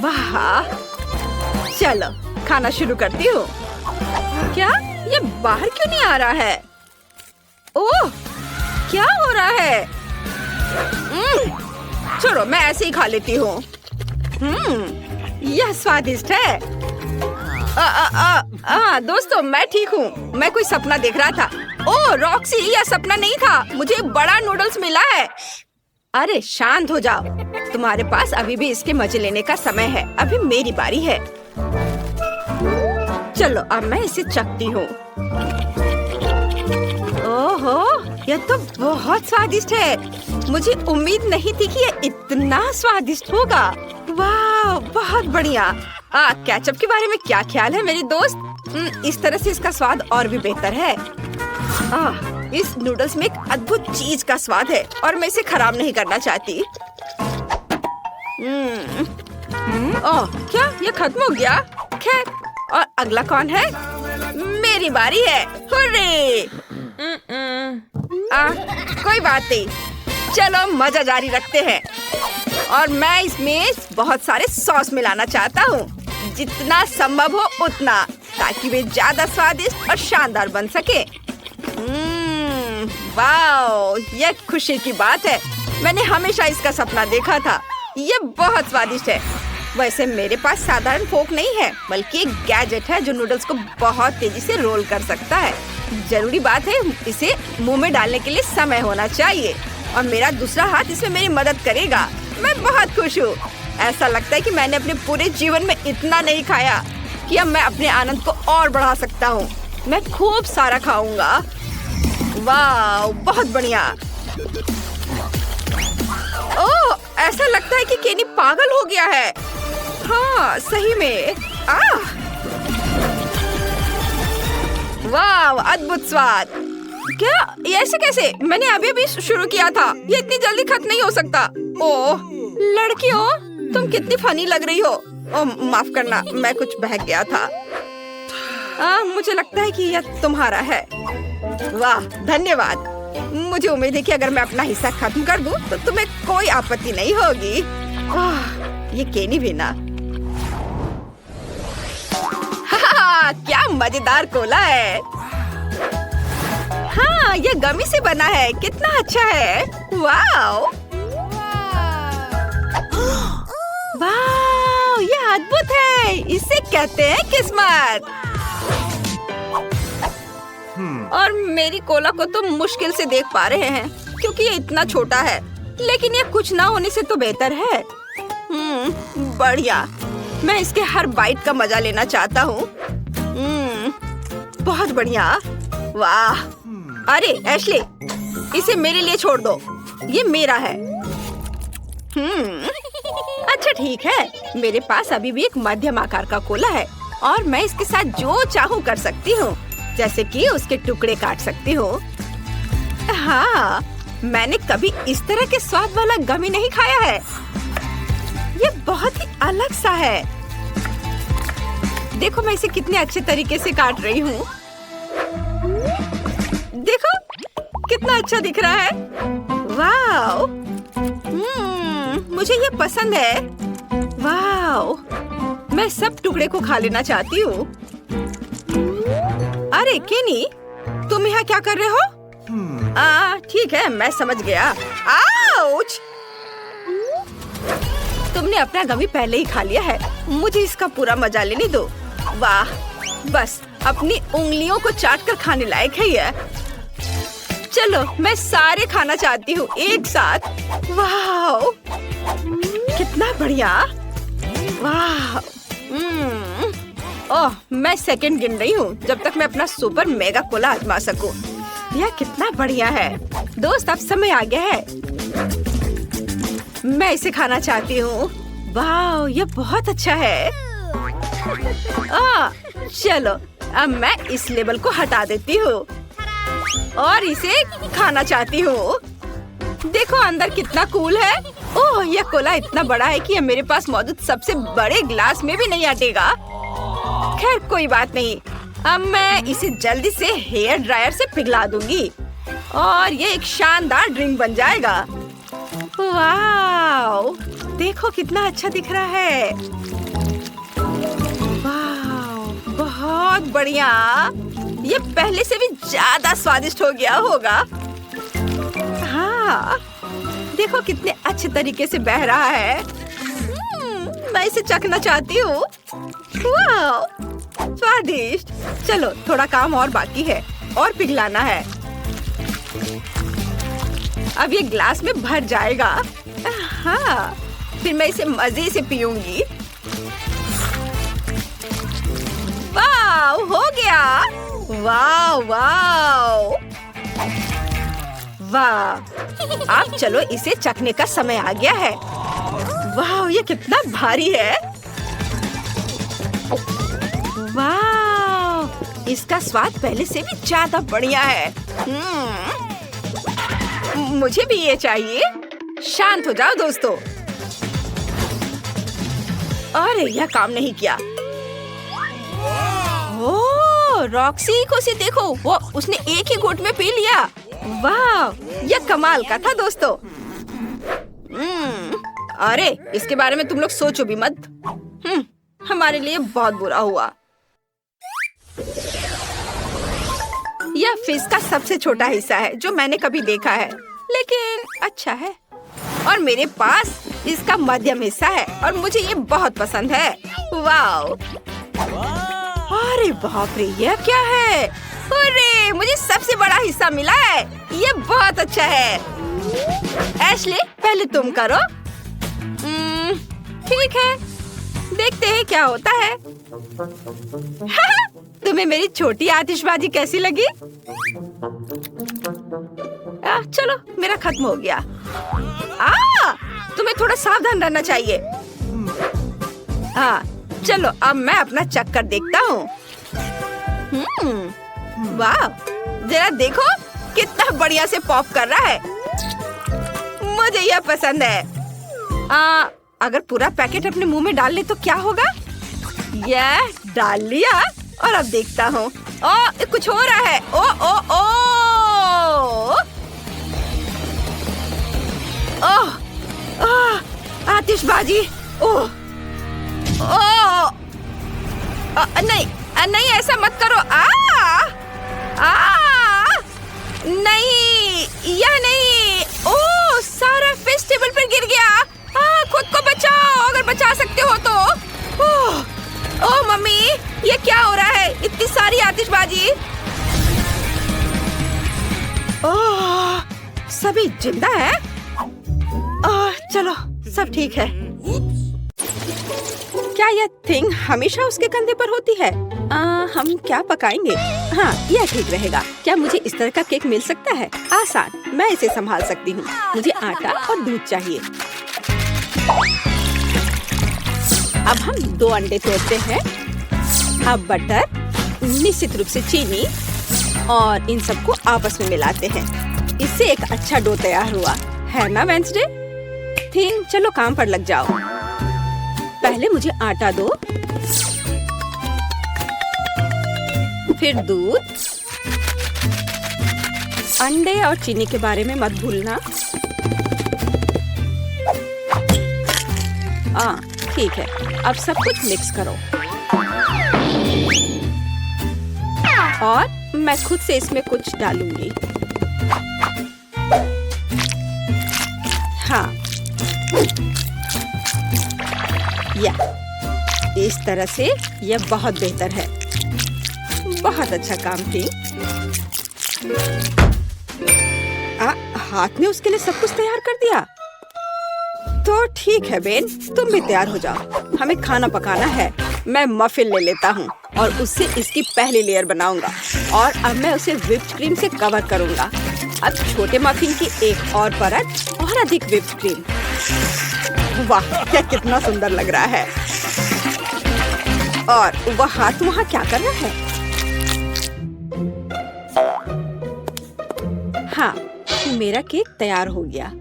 वाह, चलो खाना शुरू करती हूँ। क्या ये बाहर क्यों नहीं आ रहा है? ओह, क्या हो रहा है? छोड़ो, मैं ऐसे ही खा लेती हूँ। यह स्वादिष्ट है। दोस्तों, मैं ठीक हूँ। मैं कोई सपना देख रहा था। ओह रॉक्सी, यह सपना नहीं था। मुझे बड़ा नूडल्स मिला है। अरे शांत हो जाओ। तुम्हारे पास अभी भी इसके मजे लेने का समय है। अभी मेरी बारी है। चलो अब मैं इसे चखती हूँ। ओहो, यह तो बहुत स्वादिष्ट है। मुझे उम्मीद नहीं थी कि यह इतना स्वादिष्ट होगा। वाह, बहुत बढ़िया। केचप के बारे में क्या ख्याल है मेरी दोस्त? इस तरह से इसका स्वाद और भी बेहतर है। इस नूडल्स में एक अद्भुत चीज का स्वाद है और मैं इसे खराब नहीं करना चाहती। क्या ये खत्म हो गया? खैर, और अगला कौन है? मेरी बारी है। हुर्रे! कोई बात नहीं, चलो मजा जारी रखते हैं। और मैं इसमें बहुत सारे सॉस मिलाना चाहता हूँ, जितना संभव हो उतना, ताकि वे ज्यादा स्वादिष्ट और शानदार बन सके। वाओ, यह खुशी की बात है। मैंने हमेशा इसका सपना देखा था। ये बहुत स्वादिष्ट है। वैसे मेरे पास साधारण फोक नहीं है, बल्कि एक गैजेट है जो नूडल्स को बहुत तेजी से रोल कर सकता है। जरूरी बात है, इसे मुंह में डालने के लिए समय होना चाहिए और मेरा दूसरा हाथ इसमें मेरी मदद करेगा। मैं बहुत खुश हूँ। ऐसा लगता है कि मैंने अपने पूरे जीवन में इतना नहीं खाया कि अब मैं अपने आनंद को और बढ़ा सकता हूँ। मैं खूब सारा खाऊंगा। वाह, बहुत बढ़िया। ओह, ऐसा लगता है कि केनी पागल हो गया है। हाँ, सही में। वाह, अद्भुत स्वाद। क्या ये ऐसे कैसे? मैंने अभी अभी शुरू किया था। ये इतनी जल्दी खत्म नहीं हो सकता। ओह लड़कियों, तुम कितनी फनी लग रही हो। ओह माफ करना, मैं कुछ बहक गया था। मुझे लगता है कि यह तुम्हारा है। वाह, धन्यवाद। मुझे उम्मीद है कि अगर मैं अपना हिस्सा खत्म कर दूं तो तुम्हें कोई आपत्ति नहीं होगी। ये केनी भी ना। क्या मजेदार कोला है। हाँ, ये गमी से बना है। कितना अच्छा है। वाओ, वाओ, ये अद्भुत है। इसे कहते हैं किस्मत। और मेरी कोला को तो मुश्किल से देख पा रहे हैं क्योंकि ये इतना छोटा है, लेकिन ये कुछ ना होने से तो बेहतर है। बढ़िया, मैं इसके हर बाइट का मजा लेना चाहता हूँ। बहुत बढ़िया। वाह, अरे एशले, इसे मेरे लिए छोड़ दो। ये मेरा है। अच्छा ठीक है, मेरे पास अभी भी एक मध्यम आकार का कोला है और मैं इसके साथ जो चाहूँ कर सकती हूँ, जैसे कि उसके टुकड़े काट सकती हूँ। हाँ, मैंने कभी इस तरह के स्वाद वाला गमी नहीं खाया है। ये बहुत ही अलग सा है। देखो मैं इसे कितने अच्छे तरीके से काट रही हूँ। देखो कितना अच्छा दिख रहा है। वाओ, मुझे ये पसंद है। वाओ, मैं सब टुकड़े को खा लेना चाहती हूँ। अरे केनी, तुम यहाँ क्या कर रहे हो? ठीक है, मैं समझ गया। आउच! तुमने अपना गमी पहले ही खा लिया है। मुझे इसका पूरा मजा लेने दो। वाह, बस अपनी उंगलियों को चाट कर खाने लायक है ये। चलो, मैं सारे खाना चाहती हूँ एक साथ। वाह, कितना बढ़िया। वाह, ओह, मैं सेकंड गिन रही हूँ जब तक मैं अपना सुपर मेगा कोला आजमा सकूं। यह कितना बढ़िया है। दोस्त, अब समय आ गया है। मैं इसे खाना चाहती हूँ। वाह, यह बहुत अच्छा है। चलो, अब मैं इस लेबल को हटा देती हूँ और इसे खाना चाहती हूँ। देखो अंदर कितना कूल है। ओह, यह कोला इतना बड़ा है कि यह मेरे पास मौजूद सबसे बड़े ग्लास में भी नहीं अटेगा। खैर कोई बात नहीं, अब मैं इसे जल्दी से हेयर ड्रायर से पिघला दूंगी और ये एक शानदार ड्रिंक बन जाएगा। वाओ, देखो कितना अच्छा दिख रहा है। वाओ, बहुत बढ़िया। ये पहले से भी ज्यादा स्वादिष्ट हो गया होगा। हाँ, देखो कितने अच्छे तरीके से बह रहा है। मैं इसे चखना चाहती हूँ। वाओ, स्वादिष्ट। चलो, थोड़ा काम और बाकी है और पिघलाना है। अब ये ग्लास में भर जाएगा। हाँ, फिर मैं इसे मजे से पीऊंगी। वाओ, हो गया। वाओ वाओ वाह, अब चलो इसे चखने का समय आ गया है। वाह, ये कितना भारी है। वाह, इसका स्वाद पहले से भी ज्यादा बढ़िया है। मुझे भी ये चाहिए। शांत हो जाओ दोस्तों। अरे, यह काम नहीं किया। ओह, रॉक्सी को से देखो, वो उसने एक ही घूंट में पी लिया। वाह, यह कमाल का था दोस्तों। अरे, इसके बारे में तुम लोग सोचो भी मत। हमारे लिए बहुत बुरा हुआ। यह फिश का सबसे छोटा हिस्सा है जो मैंने कभी देखा है, लेकिन अच्छा है। और मेरे पास इसका मध्यम हिस्सा है और मुझे ये बहुत पसंद है। वाओ, अरे बाप रे, यह क्या है? अरे, मुझे सबसे बड़ा हिस्सा मिला है। ये बहुत अच्छा है। एशले, पहले तुम करो। ठीक है, देखते हैं क्या होता है। तुम्हें मेरी छोटी आतिशबाजी कैसी लगी? चलो, मेरा खत्म हो गया। तुम्हें थोड़ा सावधान रहना चाहिए। चलो, अब मैं अपना चख कर देखता हूँ। वाह, जरा देखो कितना बढ़िया से पॉप कर रहा है। मुझे यह पसंद है। अगर पूरा पैकेट अपने मुंह में डाल ले तो क्या होगा? यह डाल लिया। और अब देखता हूँ। कुछ हो रहा है। ओ ओ ओ ओह, आतिशबाजी। ओह नहीं नहीं, ऐसा मत करो। नहीं, यह नहीं। ओह, सारा फिश टेबल पर गिर गया। खुद को बचाओ अगर बचा सकते हो तो। ओह मम्मी, ये क्या हो रहा है? इतनी सारी आतिशबाजी। ओह, सभी जिंदा है। चलो, सब ठीक है। क्या यह थिंग हमेशा उसके कंधे पर होती है? हम क्या पकाएंगे? हाँ, यह ठीक रहेगा। क्या मुझे इस तरह का केक मिल सकता है? आसान, मैं इसे संभाल सकती हूँ। मुझे आटा और दूध चाहिए। अब हम 2 अंडे तोड़ते हैं। अब बटर, निश्चित रूप से चीनी और इन सबको आपस में मिलाते हैं। इससे एक अच्छा डो तैयार हुआ है ना वेंसडे? थिंग, चलो काम पर लग जाओ। पहले मुझे आटा दो, फिर दूध, अंडे और चीनी के बारे में मत भूलना। ठीक है, अब सब कुछ मिक्स करो और मैं खुद से इसमें कुछ डालूंगी। हाँ, इस तरह से यह बहुत बेहतर है। बहुत अच्छा काम की। हाथ ने उसके लिए सब कुछ तैयार कर दिया। तो ठीक है बेन, तुम भी तैयार हो जाओ। हमें खाना पकाना है। मैं मफिन ले लेता हूँ और उससे इसकी पहली लेयर बनाऊंगा और अब मैं उसे व्हिप्ड क्रीम से कवर करूंगा। अब छोटे मफिन की एक और परत और अधिक व्हिप्ड क्रीम। वाह, क्या कितना सुंदर लग रहा है। और वह हाथ वहाँ क्या कर रहा है? हाँ, मेरा केक तैयार हो गया।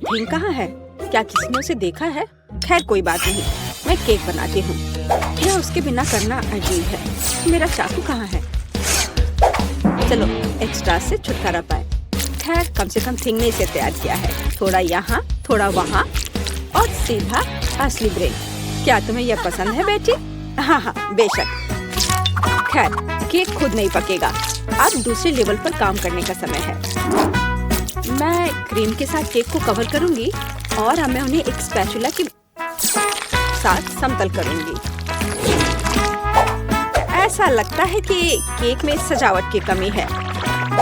थिंग कहाँ है? क्या किसी ने उसे देखा है? खैर कोई बात नहीं, मैं केक बनाती हूँ। यह उसके बिना करना अजीब है। मेरा चाकू कहाँ है? चलो, एक्स्ट्रा से छुटकारा पाए। खैर, कम से कम थिंग ने इसे तैयार किया है। थोड़ा यहाँ, थोड़ा वहाँ और सीधा असली ब्रेड। क्या तुम्हें यह पसंद है बेटी? हाँ, बेशक। खैर, केक खुद नहीं पकेगा। अब दूसरे लेवल पर काम करने का समय है। मैं क्रीम के साथ केक को कवर करूंगी और अब मैं उन्हें एक स्पैचुला के साथ समतल करूंगी। ऐसा लगता है कि केक में सजावट की कमी है।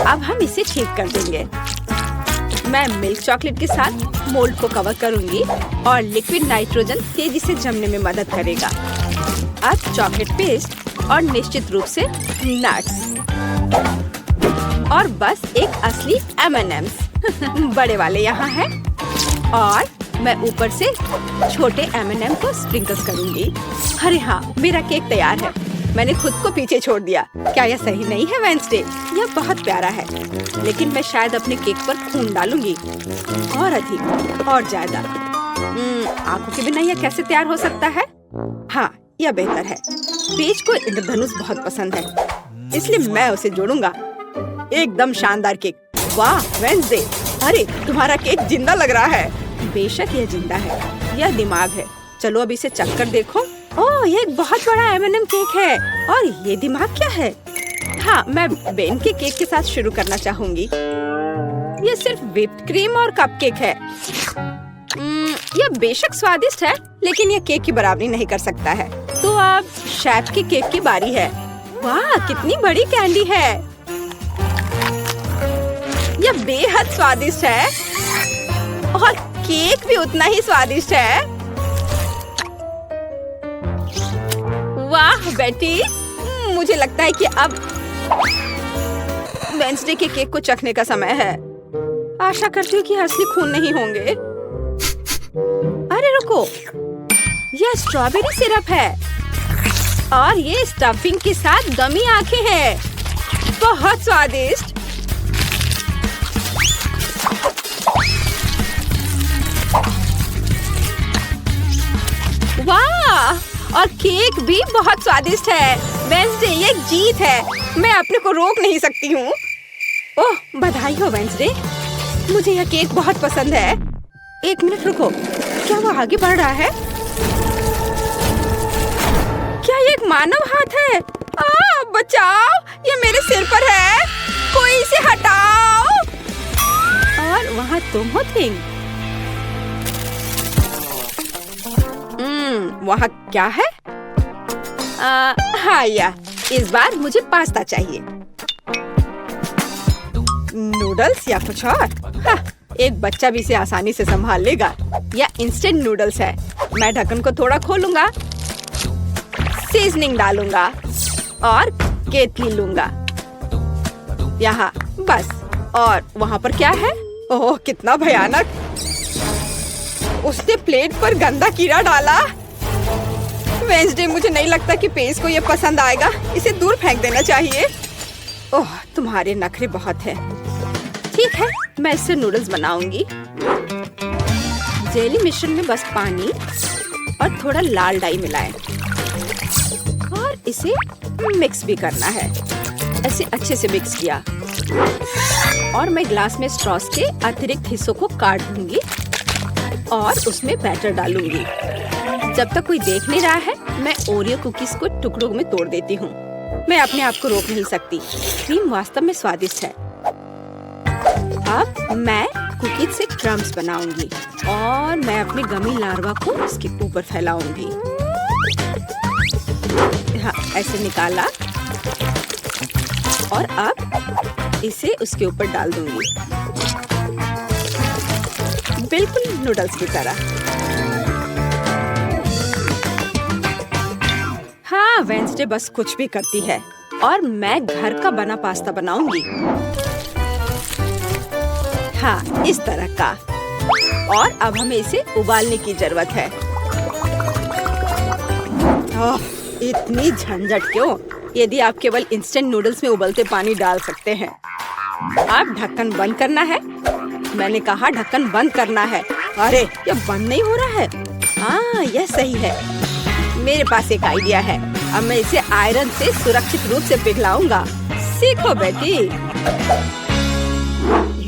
अब हम इसे ठीक कर देंगे। मैं मिल्क चॉकलेट के साथ मोल्ड को कवर करूंगी और लिक्विड नाइट्रोजन तेजी से जमने में मदद करेगा। अब चॉकलेट पेस्ट और निश्चित रूप से नट्स और बस एक असली M&M's बड़े वाले यहाँ हैं और मैं ऊपर से छोटे M&M को स्प्रिंकल्स करूंगी। अरे हाँ, मेरा केक तैयार है। मैंने खुद को पीछे छोड़ दिया। क्या यह सही नहीं है वेंसडे? यह बहुत प्यारा है, लेकिन मैं शायद अपने केक पर खून डालूंगी और अधिक और ज्यादा। आंखों के बिना यह कैसे तैयार हो सकता है? हाँ, यह बेहतर है। पेज को इंद्रधनुष बहुत पसंद है, इसलिए मैं उसे जोड़ूंगा। एकदम शानदार केक। वाह वेंसडे, अरे तुम्हारा केक जिंदा लग रहा है। बेशक यह जिंदा है, यह दिमाग है। चलो अब इसे चख कर देखो। ओह, ये एक बहुत बड़ा M&M केक है और ये दिमाग क्या है? हाँ, मैं बेन के केक के साथ शुरू करना चाहूंगी। ये सिर्फ व्हिप्ड क्रीम और कपकेक है। यह बेशक स्वादिष्ट है, लेकिन यह केक की बराबरी नहीं कर सकता है। तो अब शेफ के केक की बारी है। वाह, कितनी बड़ी कैंडी है। यह बेहद स्वादिष्ट है और केक भी उतना ही स्वादिष्ट है। वाह बेटी, मुझे लगता है कि अब वेंसडे के केक को चखने का समय है। आशा करती हूँ कि असली खून नहीं होंगे। अरे रुको, यह स्ट्रॉबेरी सिरप है और ये स्टफिंग के साथ गमी आंखें हैं। बहुत स्वादिष्ट। वाह! और केक भी बहुत स्वादिष्ट है। वेंसडे, ये जीत है। मैं अपने को रोक नहीं सकती हूँ। ओह, बधाई हो वेंसडे। मुझे यह केक बहुत पसंद है। एक मिनट रुको, क्या वो आगे बढ़ रहा है? क्या ये एक मानव हाथ है? बचाओ! ये मेरे सिर पर है। कोई इसे हटाओ। और वहाँ तुम हो थिंग। वहाँ क्या है? हाँ या, इस बार मुझे पास्ता चाहिए। नूडल्स या कुछ और? हाँ, एक बच्चा भी इसे आसानी से संभाल लेगा। या इंस्टेंट नूडल्स है। मैं ढक्कन को थोड़ा खोलूंगा, सीजनिंग डालूंगा और केतली लूंगा। यहाँ बस। और वहाँ पर क्या है? ओह, कितना भयानक! उसने प्लेट पर गंदा कीड़ा डाला। वेंसडे, मुझे नहीं लगता कि पेस को ये पसंद आएगा। इसे दूर फेंक देना चाहिए। ओह, तुम्हारे नखरे बहुत हैं। ठीक है, मैं इससे नूडल्स बनाऊंगी। जेली मिश्रण में बस पानी और थोड़ा लाल डाई मिलाएं और इसे मिक्स भी करना है। ऐसे अच्छे से मिक्स किया और मैं ग्लास में स्ट्रॉस के अतिरिक्त हिस्सों को काट दूंगी और उसमें बैटर डालूंगी। जब तक कोई देख नहीं रहा है, मैं ओरियो कुकीज को टुकड़ों में तोड़ देती हूँ। मैं अपने आप को रोक नहीं सकती। क्रीम वास्तव में स्वादिष्ट है। अब मैं कुकीज से क्रम्स बनाऊंगी और मैं अपने गमी लार्वा को इसके ऊपर फैलाऊंगी। हाँ, ऐसे निकाला और अब इसे उसके ऊपर डाल दूंगी, बिल्कुल नूडल्स की तरह। हाँ, वेंसडे बस कुछ भी करती है और मैं घर का बना पास्ता बनाऊंगी। हाँ, इस तरह का। और अब हमें इसे उबालने की जरूरत है। ओह, इतनी झंझट क्यों? यदि आप केवल इंस्टेंट नूडल्स में उबलते पानी डाल सकते हैं। अब ढक्कन बंद करना है। मैंने कहा ढक्कन बंद करना है। अरे, ये बंद नहीं हो रहा है। हाँ, यह सही है। मेरे पास एक आइडिया है। अब मैं इसे आयरन से सुरक्षित रूप से पिघलाऊंगा। सीखो बेटी।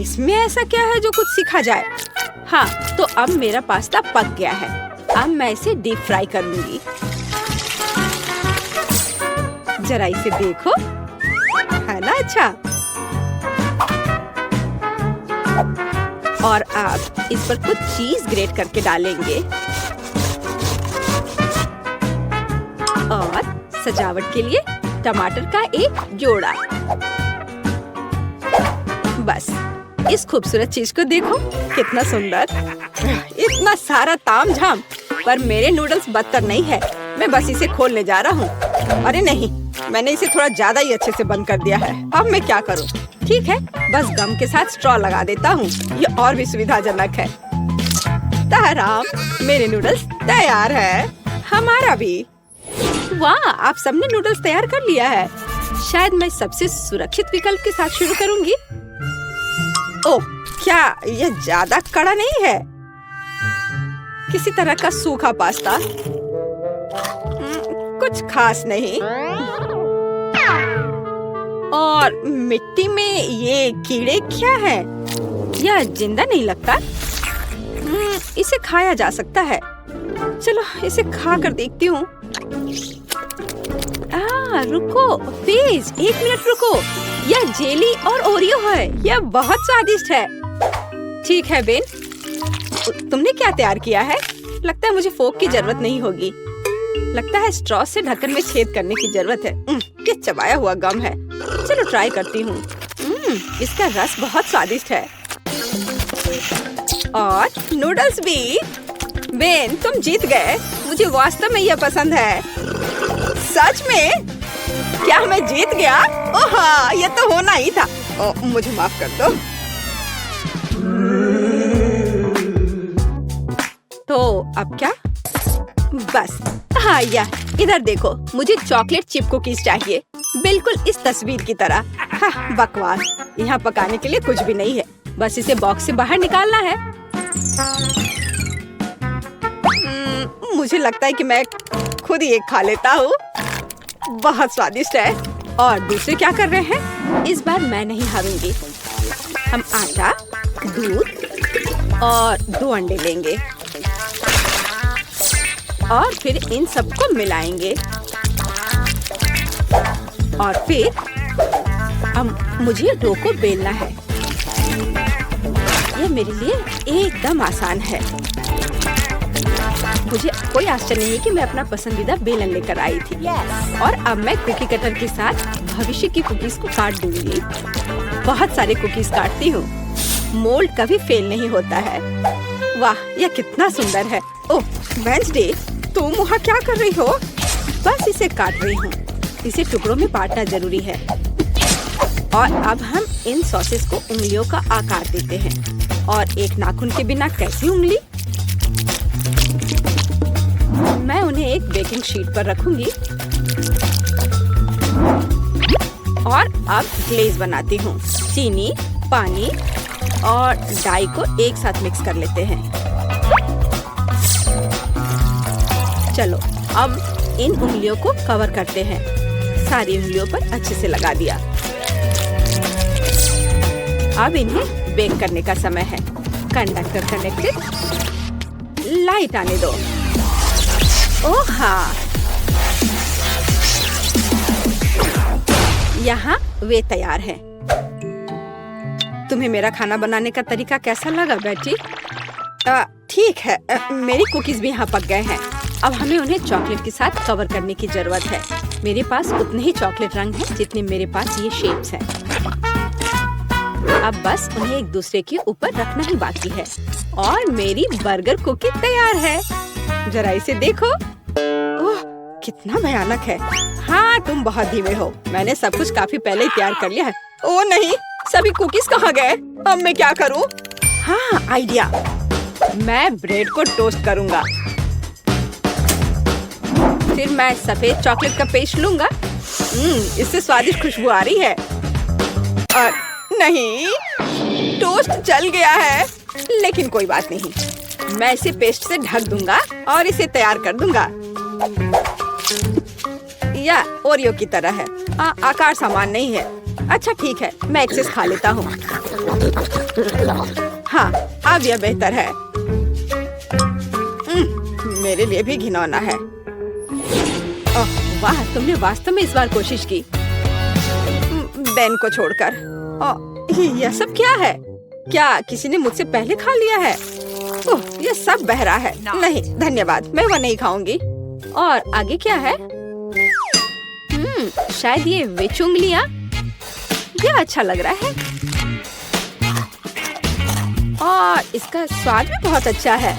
इसमें ऐसा क्या है जो कुछ सीखा जाए? हाँ, तो अब मेरा पास्ता पक गया है। अब मैं इसे डीप फ्राई करूंगी। जरा इसे देखो, है ना अच्छा? और अब इस पर कुछ चीज ग्रेट करके डालेंगे और सजावट के लिए टमाटर का एक जोड़ा। बस, इस खूबसूरत चीज को देखो, कितना सुंदर। इतना सारा तामझाम, पर मेरे नूडल्स बदतर नहीं है। मैं बस इसे खोलने जा रहा हूँ। अरे नहीं, मैंने इसे थोड़ा ज्यादा ही अच्छे से बंद कर दिया है। अब मैं क्या करूँ? ठीक है, बस गम के साथ स्ट्रॉ लगा देता हूँ। ये और भी सुविधाजनक है। ताराम, मेरे नूडल्स तैयार है। हमारा भी। वाह, आप सबने नूडल्स तैयार कर लिया है। शायद मैं सबसे सुरक्षित विकल्प के साथ शुरू करूंगी। ओह, क्या यह ज्यादा कड़ा नहीं है? किसी तरह का सूखा पास्ता। कुछ खास नहीं। और मिट्टी में ये कीड़े क्या है? यह जिंदा नहीं लगता। इसे खाया जा सकता है। चलो इसे खा कर देखती हूँ। रुको प्लीज, एक मिनट रुको। यह जेली और ओरियो है। यह बहुत स्वादिष्ट है। ठीक है बेन, तुमने क्या तैयार किया है? लगता है मुझे फोक की जरूरत नहीं होगी। लगता है स्ट्रॉ से ढक्कन में छेद करने की जरूरत है। ये चबाया हुआ गम है। चलो ट्राई करती हूँ। इसका रस बहुत स्वादिष्ट है। और नूडल्स भी। बेन, तुम जीत गए। मुझे वास्तव में यह पसंद है। सच में? क्या मैं जीत गया? ओह हाँ, ये तो होना ही था। मुझे माफ कर दो। तो अब क्या? बस हाँ, यह इधर देखो, मुझे चॉकलेट चिप कुकीज चाहिए, बिल्कुल इस तस्वीर की तरह। हाँ, बकवास। यहाँ पकाने के लिए कुछ भी नहीं है, बस इसे बॉक्स से बाहर निकालना है। मुझे लगता है कि मैं खुद ही एक खा लेता हूँ। बहुत स्वादिष्ट है। और दूसरे क्या कर रहे हैं? इस बार मैं नहीं हारूंगी। हम आटा, दूध और 2 अंडे लेंगे और फिर इन सबको मिलाएंगे और फिर मुझे डो को बेलना है। यह मेरे लिए एकदम आसान है। मुझे कोई आश्चर्य नहीं है कि मैं अपना पसंदीदा बेलन लेकर आई थी। और अब मैं कुकी कटर के साथ भविष्य की कुकीज को काट दूंगी। बहुत सारे कुकीज काटती हूँ। मोल्ड कभी फेल नहीं होता है। वाह, यह कितना सुंदर है। ओह वेंसडे, तुम वहाँ क्या कर रही हो? बस इसे काट रही हूँ। इसे टुकड़ों में बांटना जरूरी है। और अब हम इन सॉसेस को उंगलियों का आकार देते हैं। और एक नाखून के बिना कैसी उंगली? मैं उन्हें एक बेकिंग शीट पर रखूंगी और अब ग्लेज बनाती हूँ। चीनी, पानी और डाई को एक साथ मिक्स कर लेते हैं। चलो अब इन उंगलियों को कवर करते हैं। सारी उंगलियों पर अच्छे से लगा दिया। अब इन्हें बेक करने का समय है। Conductor connected. लाइट आने दो। ओह हाँ, यहाँ वे तैयार हैं। तुम्हें मेरा खाना बनाने का तरीका कैसा लगा बेटी? ठीक है। मेरी कुकीज भी यहाँ पक गए हैं। अब हमें उन्हें चॉकलेट के साथ कवर करने की जरूरत है। मेरे पास उतने ही चॉकलेट रंग हैं जितने मेरे पास ये शेप्स हैं। अब बस उन्हें एक दूसरे के ऊपर रखना ही बाकी है और मेरी बर्गर कुकी तैयार है। जरा इसे देखो। ओह, कितना भयानक है। हाँ, तुम बहुत धीमे हो। मैंने सब कुछ काफी पहले ही तैयार कर लिया है। ओह नहीं, सभी कुकीज कहाँ गए? अब मैं क्या करूँ? हाँ, आइडिया। मैं ब्रेड को टोस्ट करूँगा। फिर मैं सफेद चॉकलेट का पेस्ट लूँगा। इससे स्वादिष्ट खुशबू आ रही है। और नहीं, टोस्ट जल गया है। लेकिन कोई बात नहीं, मैं इसे पेस्ट से ढक दूंगा और इसे तैयार कर दूंगा। या ओरियो की तरह है। आकार समान नहीं है। अच्छा ठीक है, मैं एक्सेस खा लेता हूँ। हाँ, अब यह बेहतर है। मेरे लिए भी घिनौना है। ओह वाह, तुमने वास्तव में इस बार कोशिश की। बेन को छोड़कर। यह सब क्या है? क्या किसी ने मुझसे पहले खा लिया है? ओह, यह सब बह रहा है। नहीं धन्यवाद, मैं वो नहीं खाऊंगी। और आगे क्या है? शायद ये विच उंगलियां। यह अच्छा लग रहा है और इसका स्वाद भी बहुत अच्छा है।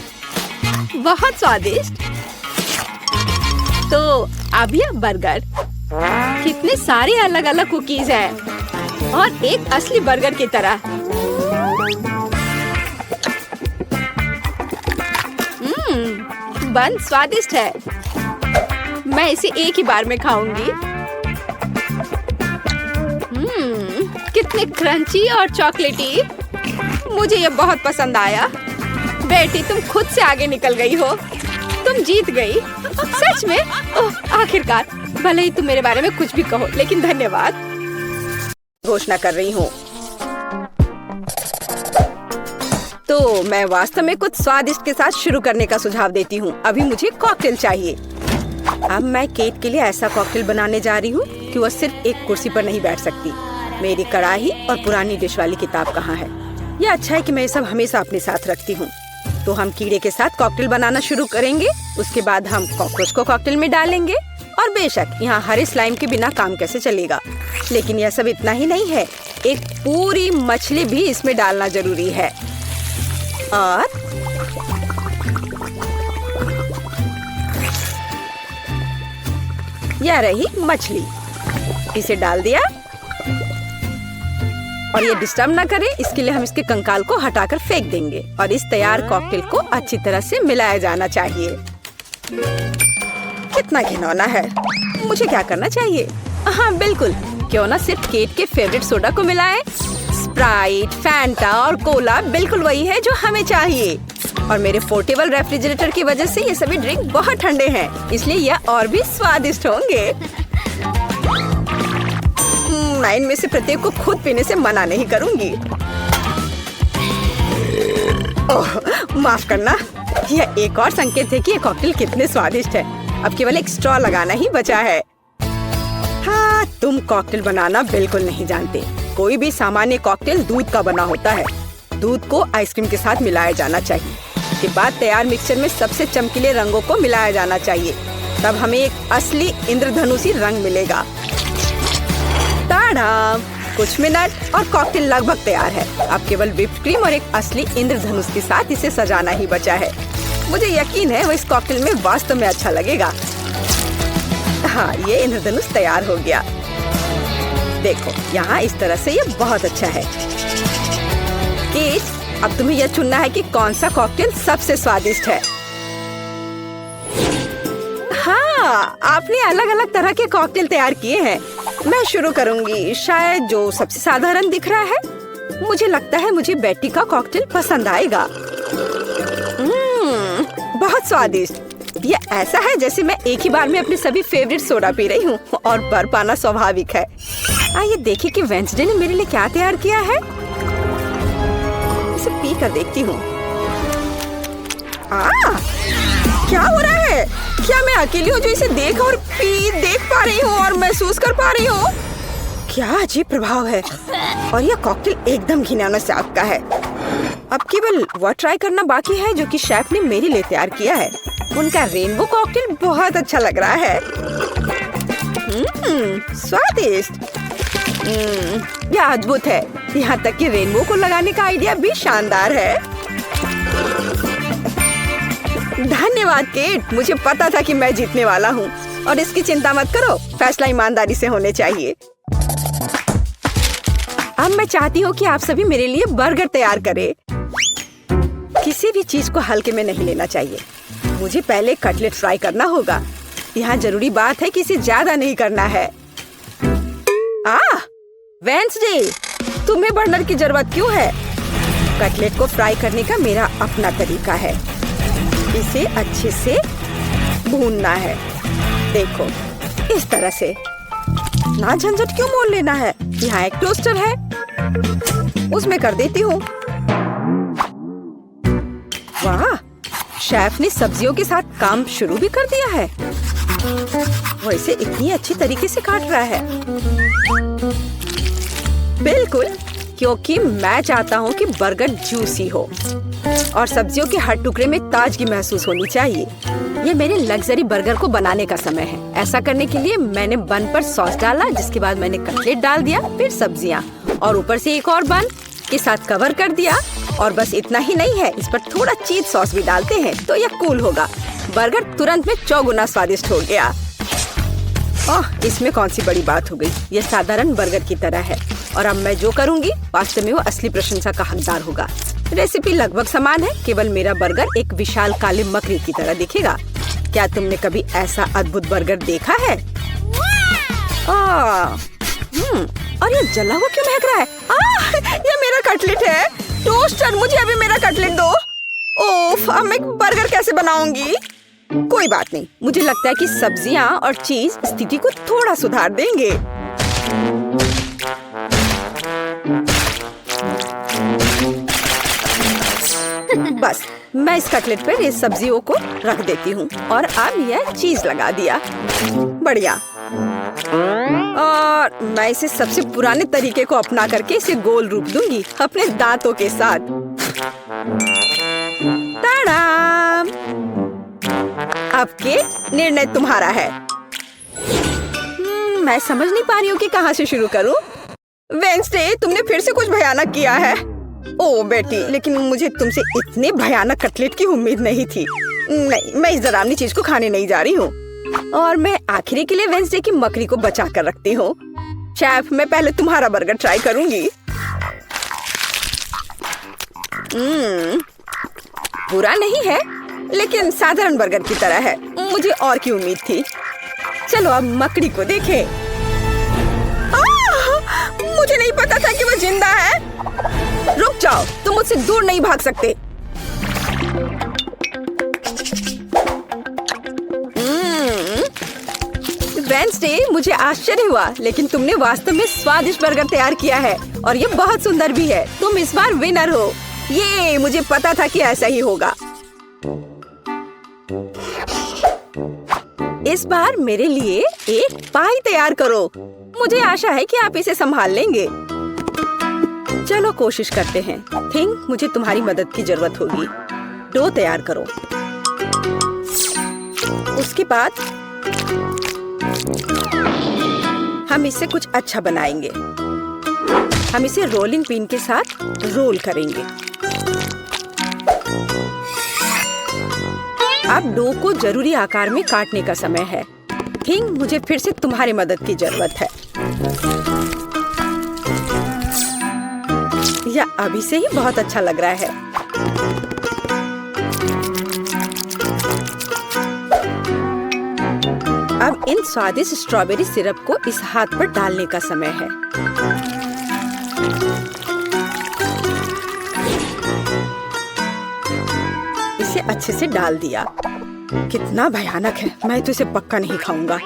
बहुत स्वादिष्ट। तो अब यह बर्गर। कितने सारे अलग अलग कुकीज हैं और एक असली बर्गर की तरह। बन स्वादिष्ट है। मैं इसे एक ही बार में खाऊंगी। कितने क्रंची और चॉकलेटी। मुझे ये बहुत पसंद आया। बेटी, तुम खुद से आगे निकल गई हो। तुम जीत गई। सच में? ओह, आखिरकार। भले ही तुम मेरे बारे में कुछ भी कहो, लेकिन धन्यवाद। घोषणा कर रही हूँ। तो मैं वास्तव में कुछ स्वादिष्ट के साथ शुरू करने का सुझाव देती हूँ। अभी मुझे कॉकटेल चाहिए। अब मैं केट के लिए ऐसा कॉकटेल बनाने जा रही हूँ कि वह सिर्फ एक कुर्सी पर नहीं बैठ सकती। मेरी कढ़ाई और पुरानी डिश वाली किताब कहाँ है? यह अच्छा है कि मैं ये सब हमेशा अपने साथ रखती हूँ। तो हम कीड़े के साथ कॉकटेल बनाना शुरू करेंगे। उसके बाद हम कॉकरोच को कॉकटेल में डालेंगे। और बेशक यहाँ हरे स्लाइम के बिना काम कैसे चलेगा। लेकिन यह सब इतना ही नहीं है, एक पूरी मछली भी इसमें डालना जरूरी है। और यह रही मछली। इसे डाल दिया। और ये डिस्टर्ब ना करे, इसके लिए हम इसके कंकाल को हटाकर फेंक देंगे। और इस तैयार कॉकटेल को अच्छी तरह से मिलाया जाना चाहिए। कितना घिनौना है। मुझे क्या करना चाहिए? हाँ बिल्कुल, क्यों ना सिर्फ केट के फेवरेट सोडा को मिलाएं। स्प्राइट, फैंटा और कोला बिल्कुल वही है जो हमें चाहिए। और मेरे पोर्टेबल रेफ्रिजरेटर की वजह से ये सभी ड्रिंक बहुत ठंडे हैं, इसलिए ये और भी स्वादिष्ट होंगे। मैं इनमें से प्रत्येक को खुद पीने से मना नहीं करूंगी। ओह, माफ करना, यह एक और संकेत है कि ये कॉकटेल कितने स्वादिष्ट है। अब केवल एक स्ट्रॉ लगाना ही बचा है। हाँ, तुम कॉकटेल बनाना बिल्कुल नहीं जानते। कोई भी सामान्य कॉकटेल दूध का बना होता है। दूध को आइसक्रीम के साथ मिलाया जाना चाहिए। इसके बाद तैयार मिक्सचर में सबसे चमकीले रंगों को मिलाया जाना चाहिए। तब हमें एक असली इंद्रधनुषी रंग मिलेगा। ताड़ा! कुछ मिनट और कॉकटेल लगभग तैयार है। अब केवल व्हिप्ड क्रीम और एक असली इंद्रधनुष के साथ इसे सजाना ही बचा है। मुझे यकीन है वो इस कॉकटेल में वास्तव में अच्छा लगेगा। हाँ, ये इंद्रधनुष तैयार हो गया। देखो, यहाँ इस तरह से ये बहुत अच्छा है। केट, अब तुम्हें यह चुनना है कि कौन सा कॉकटेल सबसे स्वादिष्ट है। हाँ, आपने अलग अलग तरह के कॉकटेल तैयार किए हैं। मैं शुरू करूंगी, शायद जो सबसे साधारण दिख रहा है। मुझे लगता है मुझे बेटी का कॉकटेल पसंद आएगा। बहुत स्वादिष्ट। ये ऐसा है जैसे मैं एक ही बार में अपने सभी फेवरेट सोडा पी रही हूँ और बर्फ पाना स्वाभाविक है। आइए देखें कि वेंसडे ने मेरे लिए क्या तैयार किया है। इसे पी कर देखती हूँ। क्या हो रहा है? क्या मैं अकेली हूँ जो इसे देख पा रही हूँ और महसूस कर पा रही हूँ? क्या अजीब प्रभाव है। और यह कॉकटेल एकदम घिनौना स्वाद का है। अब केवल वह ट्राई करना बाकी है जो कि शेफ ने मेरे लिए तैयार किया है। उनका रेनबो कॉकटेल बहुत अच्छा लग रहा है। स्वादिष्ट। यह अद्भुत है। यहाँ तक कि रेनबो को लगाने का आइडिया भी शानदार है। धन्यवाद केट, मुझे पता था कि मैं जीतने वाला हूँ। और इसकी चिंता मत करो, फैसला ईमानदारी से होने चाहिए। अब मैं चाहती हूँ कि आप सभी मेरे लिए बर्गर तैयार करें। किसी भी चीज को हल्के में नहीं लेना चाहिए। मुझे पहले कटलेट फ्राई करना होगा। यहाँ जरूरी बात है कि इसे ज्यादा नहीं करना है। वेंसडे, तुम्हें बर्नर की जरूरत क्यों है? कटलेट को फ्राई करने का मेरा अपना तरीका है। इसे अच्छे से भूनना है। देखो, इस तरह से। ना झंझट क्यों मोल लेना है? यहाँ एक टोस्टर है, उसमें कर देती हूँ। वाह, शेफ ने सब्जियों के साथ काम शुरू भी कर दिया है। वो इसे इतनी अच्छी तरीके से काट रहा है। बिल्कुल, क्योंकि मैं चाहता हूँ कि बर्गर जूसी हो और सब्जियों के हर टुकड़े में ताजगी महसूस होनी चाहिए। ये मेरे लग्जरी बर्गर को बनाने का समय है। ऐसा करने के लिए मैंने बन पर सॉस डाला, जिसके बाद मैंने कटलेट डाल दिया, फिर सब्जियाँ और ऊपर से एक और बन के साथ कवर कर दिया। और बस इतना ही नहीं है, इस पर थोड़ा चीज सॉस भी डालते हैं तो यह कूल होगा। बर्गर तुरंत में 4 गुना स्वादिष्ट हो गया। इसमें कौन सी बड़ी बात हो गई। यह साधारण बर्गर की तरह है और अब मैं जो करूँगी वास्तव में वो असली प्रशंसा का हकदार होगा। रेसिपी लगभग समान है, केवल मेरा बर्गर एक विशाल काले मकड़ी की तरह दिखेगा। क्या तुमने कभी ऐसा अद्भुत बर्गर देखा है? और ये जला हुआ क्यों महक रहा है? ये मेरा कटलेट है। टोस्टर, मुझे अभी मेरा कटलेट दो। ओफ, अब मैं बर्गर कैसे बनाऊंगी? कोई बात नहीं, मुझे लगता है कि सब्जियां और चीज स्थिति को थोड़ा सुधार देंगे। बस मैं इस कटलेट पर इस सब्जियों को रख देती हूँ और अब यह चीज लगा दिया। बढ़िया। और मैं इसे सबसे पुराने तरीके को अपना करके इसे गोल रूप दूंगी अपने दांतों के साथ। ताड़ाम! अब के निर्णय तुम्हारा है। मैं समझ नहीं पा रही हूँ कि कहाँ से शुरू करूँ। वेंसडे, तुमने फिर से कुछ भयानक किया है। ओ बेटी, लेकिन मुझे तुमसे इतने भयानक कटलेट की उम्मीद नहीं थी। नहीं, मैं इस डरावनी चीज को खाने नहीं जा रही हूँ। और मैं आखिरी के लिए वेंसडे की मकड़ी को बचा कर रखती हूँ। शेफ, मैं पहले तुम्हारा बर्गर ट्राई करूंगी। बुरा नहीं है, लेकिन साधारण बर्गर की तरह है। मुझे और की उम्मीद थी। चलो अब मकड़ी को देखें। मुझे नहीं पता था कि वो जिंदा है। रुक जाओ, तुम मुझसे दूर नहीं भाग सकते। वेडनेसडे, मुझे आश्चर्य हुआ, लेकिन तुमने वास्तव में स्वादिष्ट बर्गर तैयार किया है और ये बहुत सुंदर भी है। तुम इस बार विनर हो। ये मुझे पता था कि ऐसा ही होगा। इस बार मेरे लिए एक पाई तैयार करो। मुझे आशा है कि आप इसे संभाल लेंगे। चलो कोशिश करते हैं। थिंक मुझे तुम्हारी मदद की जरूरत होगी। डो तैयार करो। उसके बाद हम इससे कुछ अच्छा बनाएंगे। हम इसे रोलिंग पिन के साथ रोल करेंगे। अब डो को जरूरी आकार में काटने का समय है। थिंक मुझे फिर से तुम्हारी मदद की जरूरत है। यह अभी से ही बहुत अच्छा लग रहा है। अब इन स्वादिष्ट स्ट्रॉबेरी सिरप को इस हाथ पर डालने का समय है। इसे अच्छे से डाल दिया। कितना भयानक है। मैं तो इसे पक्का नहीं खाऊंगा।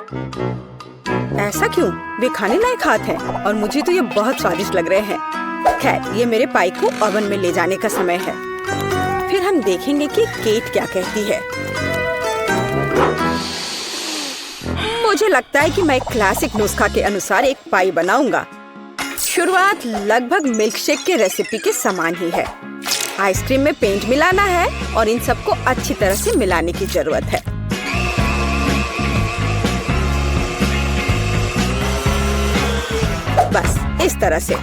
ऐसा क्यों? वे खाने लायक हाथ हैं और मुझे तो ये बहुत स्वादिष्ट लग रहे हैं। खैर, ये मेरे पाई को ओवन में ले जाने का समय है। फिर हम देखेंगे कि केट क्या कहती है। मुझे लगता है कि मैं क्लासिक नुस्खा के अनुसार एक पाई बनाऊंगा। शुरुआत लगभग मिल्कशेक के रेसिपी के समान ही है। आइसक्रीम में पेंट मिलाना है और इन सबको अच्छी तरह से मिलाने की जरूरत है। बस इस तरह से।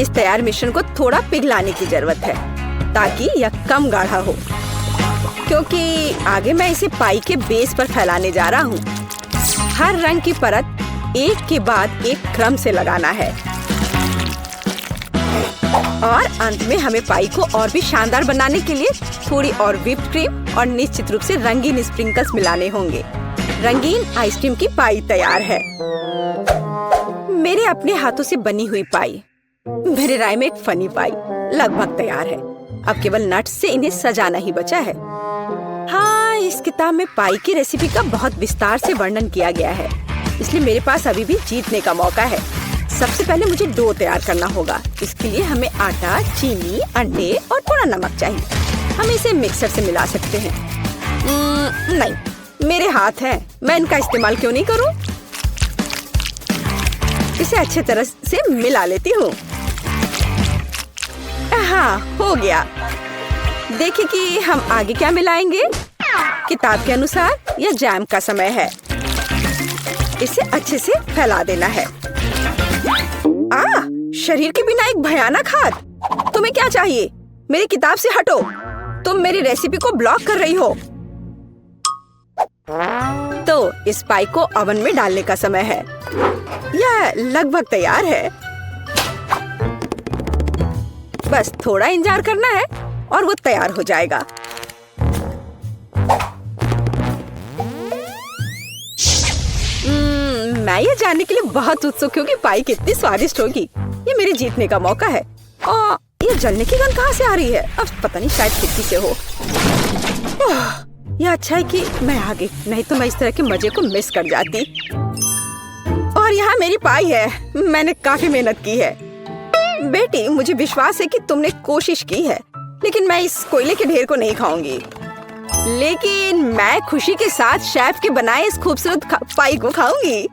इस तैयार मिश्रण को थोड़ा पिघलाने की जरूरत है ताकि यह कम गाढ़ा हो, क्योंकि आगे मैं इसे पाई के बेस पर फैलाने जा रहा हूँ। हर रंग की परत एक के बाद एक क्रम से लगाना है और अंत में हमें पाई को और भी शानदार बनाने के लिए थोड़ी और व्हिप्ड क्रीम और निश्चित रूप से रंगीन स्प्रिंकल्स मिलाने होंगे। रंगीन आइसक्रीम की पाई तैयार है। मेरे अपने हाथों से बनी हुई पाई, मेरे राय में एक फनी पाई, लगभग तैयार है। अब केवल नट्स से इन्हें सजाना ही बचा है। हाँ, इस किताब में पाई की रेसिपी का बहुत विस्तार से वर्णन किया गया है, इसलिए मेरे पास अभी भी जीतने का मौका है। सबसे पहले मुझे डो तैयार करना होगा। इसके लिए हमें आटा, चीनी, अंडे और थोड़ा नमक चाहिए। हम इसे मिक्सर से मिला सकते हैं। नहीं, मेरे हाथ हैं, मैं इनका इस्तेमाल क्यों नहीं करूं? इसे अच्छे तरह से मिला लेती हूँ। हाँ, हो गया। देखिए कि हम आगे क्या मिलाएंगे। किताब के अनुसार यह जैम का समय है। इसे अच्छे से फैला देना है। शरीर के बिना एक भयानक हाथ। तुम्हें क्या चाहिए? मेरी किताब से हटो। तुम मेरी रेसिपी को ब्लॉक कर रही हो। तो इस पाई को ओवन में डालने का समय है। यह लगभग तैयार है। बस थोड़ा इंतजार करना है और वो तैयार हो जाएगा। मैं ये जानने के लिए बहुत उत्सुक हूँ कि पाई कितनी स्वादिष्ट होगी। ये मेरे जीतने का मौका है। और ये जलने की गंध कहाँ से आ रही है? अब पता नहीं, शायद खिड़की से हो। यह अच्छा है कि मैं आ गई, नहीं तो मैं इस तरह के मजे को मिस कर जाती। और यहाँ मेरी पाई है। मैंने काफी मेहनत की है। बेटी, मुझे विश्वास है कि तुमने कोशिश की है, लेकिन मैं इस कोयले के ढेर को नहीं खाऊंगी। लेकिन मैं खुशी के साथ शेफ के बनाए इस खूबसूरत पाई को खाऊंगी।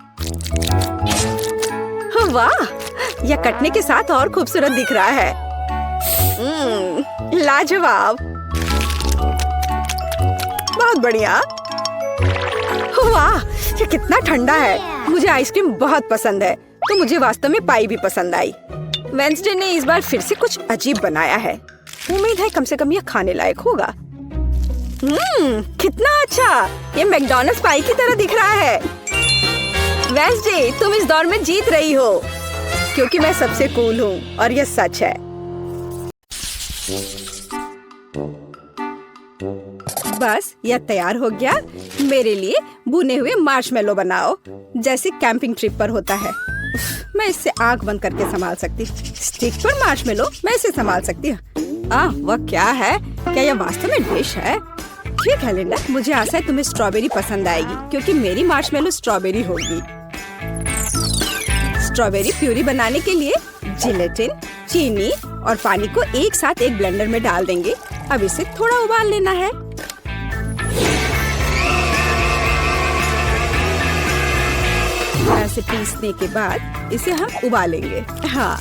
वाह, यह कटने के साथ और खूबसूरत दिख रहा है। लाजवाब, बहुत बढ़िया। वाह, ये कितना ठंडा है। मुझे आइसक्रीम बहुत पसंद है, तो मुझे वास्तव में पाई भी पसंद आई। वेडनेसडे ने इस बार फिर से कुछ अजीब बनाया है। उम्मीद है कम से कम यह खाने लायक होगा। कितना अच्छा, ये मैकडॉनल्ड्स पाई की तरह दिख रहा है। वेडनेसडे, तुम इस दौर में जीत रही हो, क्योंकि मैं सबसे कूल हूँ और यह सच है। बस यह तैयार हो गया। मेरे लिए भुने हुए मार्शमेलो बनाओ, जैसे कैंपिंग ट्रिप पर होता है। मैं इससे आंख बंद करके संभाल सकती। स्टिक पर मार्शमेलो, मैं इसे संभाल सकती हूँ। वह क्या है? क्या यह वास्तव में डिश है? ठीक है लिंडा, मुझे आशा है तुम्हें स्ट्रॉबेरी पसंद आएगी, क्योंकि मेरी मार्शमेलो स्ट्रॉबेरी होगी। स्ट्रॉबेरी प्यूरी बनाने के लिए जिलेटिन, चीनी और पानी को एक साथ एक ब्लेंडर में डाल देंगे। अब इसे थोड़ा उबाल लेना है। ऐसे पीसने के बाद इसे हम उबालेंगे। हाँ,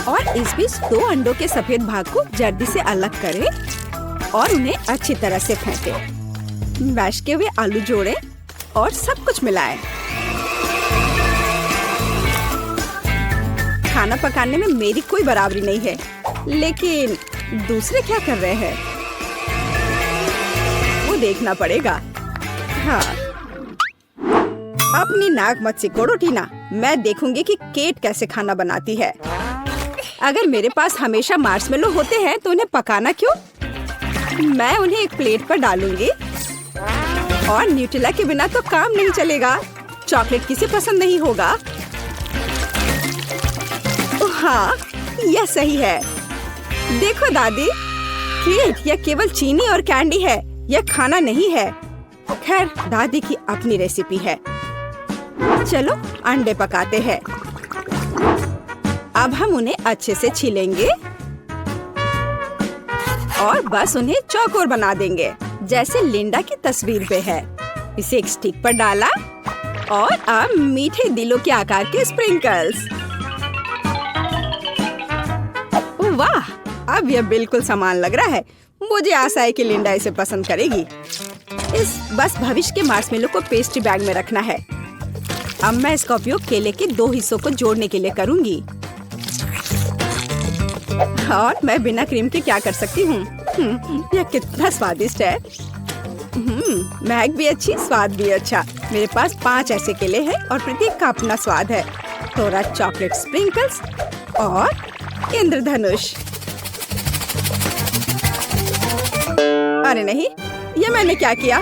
और इस बीच 2 अंडों के सफेद भाग को जर्दी से अलग करें और उन्हें अच्छी तरह से फेंटें। मैश किए हुए आलू जोड़ें और सब कुछ मिलाएं। खाना पकाने में मेरी कोई बराबरी नहीं है, लेकिन दूसरे क्या कर रहे हैं वो देखना पड़ेगा। हाँ, अपनी नाक मत सिकोड़ो टीना, मैं देखूंगी कि केट कैसे खाना बनाती है। अगर मेरे पास हमेशा मार्शमेलो होते हैं तो उन्हें पकाना क्यों? मैं उन्हें एक प्लेट पर डालूंगी और न्यूटेला के बिना तो काम नहीं चलेगा। चॉकलेट किसे पसंद नहीं होगा? हाँ, यह सही है। देखो दादी, केक यह केवल चीनी और कैंडी है, यह खाना नहीं है। खैर, दादी की अपनी रेसिपी है। चलो अंडे पकाते हैं। अब हम उन्हें अच्छे से छीलेंगे और बस उन्हें चौकोर बना देंगे, जैसे लिंडा की तस्वीर पे है। इसे एक स्टिक पर डाला और अब मीठे दिलों के आकार के स्प्रिंकल्स। वाह, अब यह बिल्कुल समान लग रहा है। मुझे आशा है कि लिंडा इसे पसंद करेगी। बस भविष्य के मार्शमेलो को पेस्ट्री बैग में रखना है। अब मैं इसका उपयोग केले के 2 हिस्सों को जोड़ने के लिए करूंगी। और मैं बिना क्रीम के क्या कर सकती हूँ? यह कितना स्वादिष्ट है। महक भी अच्छी, स्वाद भी अच्छा। मेरे पास 5 ऐसे केले हैं और प्रत्येक का अपना स्वाद है। थोड़ा चॉकलेट स्प्रिंकल्स और इंद्रधनुष। अरे नहीं, ये मैंने क्या किया?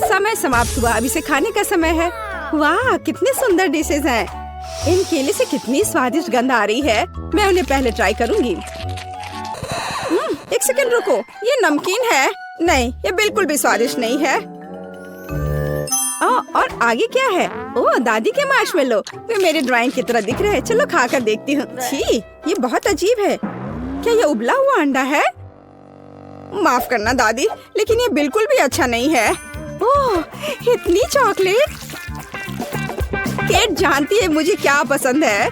समय समाप्त हुआ, अभी से खाने का समय है। वाह, कितने सुंदर डिशेज हैं। इन केले से कितनी स्वादिष्ट गंध आ रही है। मैं उन्हें पहले ट्राई करूंगी। एक सेकंड रुको, ये नमकीन है? नहीं, ये बिल्कुल भी स्वादिष्ट नहीं है। और आगे क्या है? ओह, दादी के मार्शमेलो। वे मेरे ड्राइंग की तरह दिख रहे हैं। चलो खाकर देखती हूँ। छी, ये बहुत अजीब है। क्या ये उबला हुआ अंडा है? माफ करना दादी, लेकिन ये बिल्कुल भी अच्छा नहीं है। ओह, इतनी चॉकलेट। केट जानती है मुझे क्या पसंद है।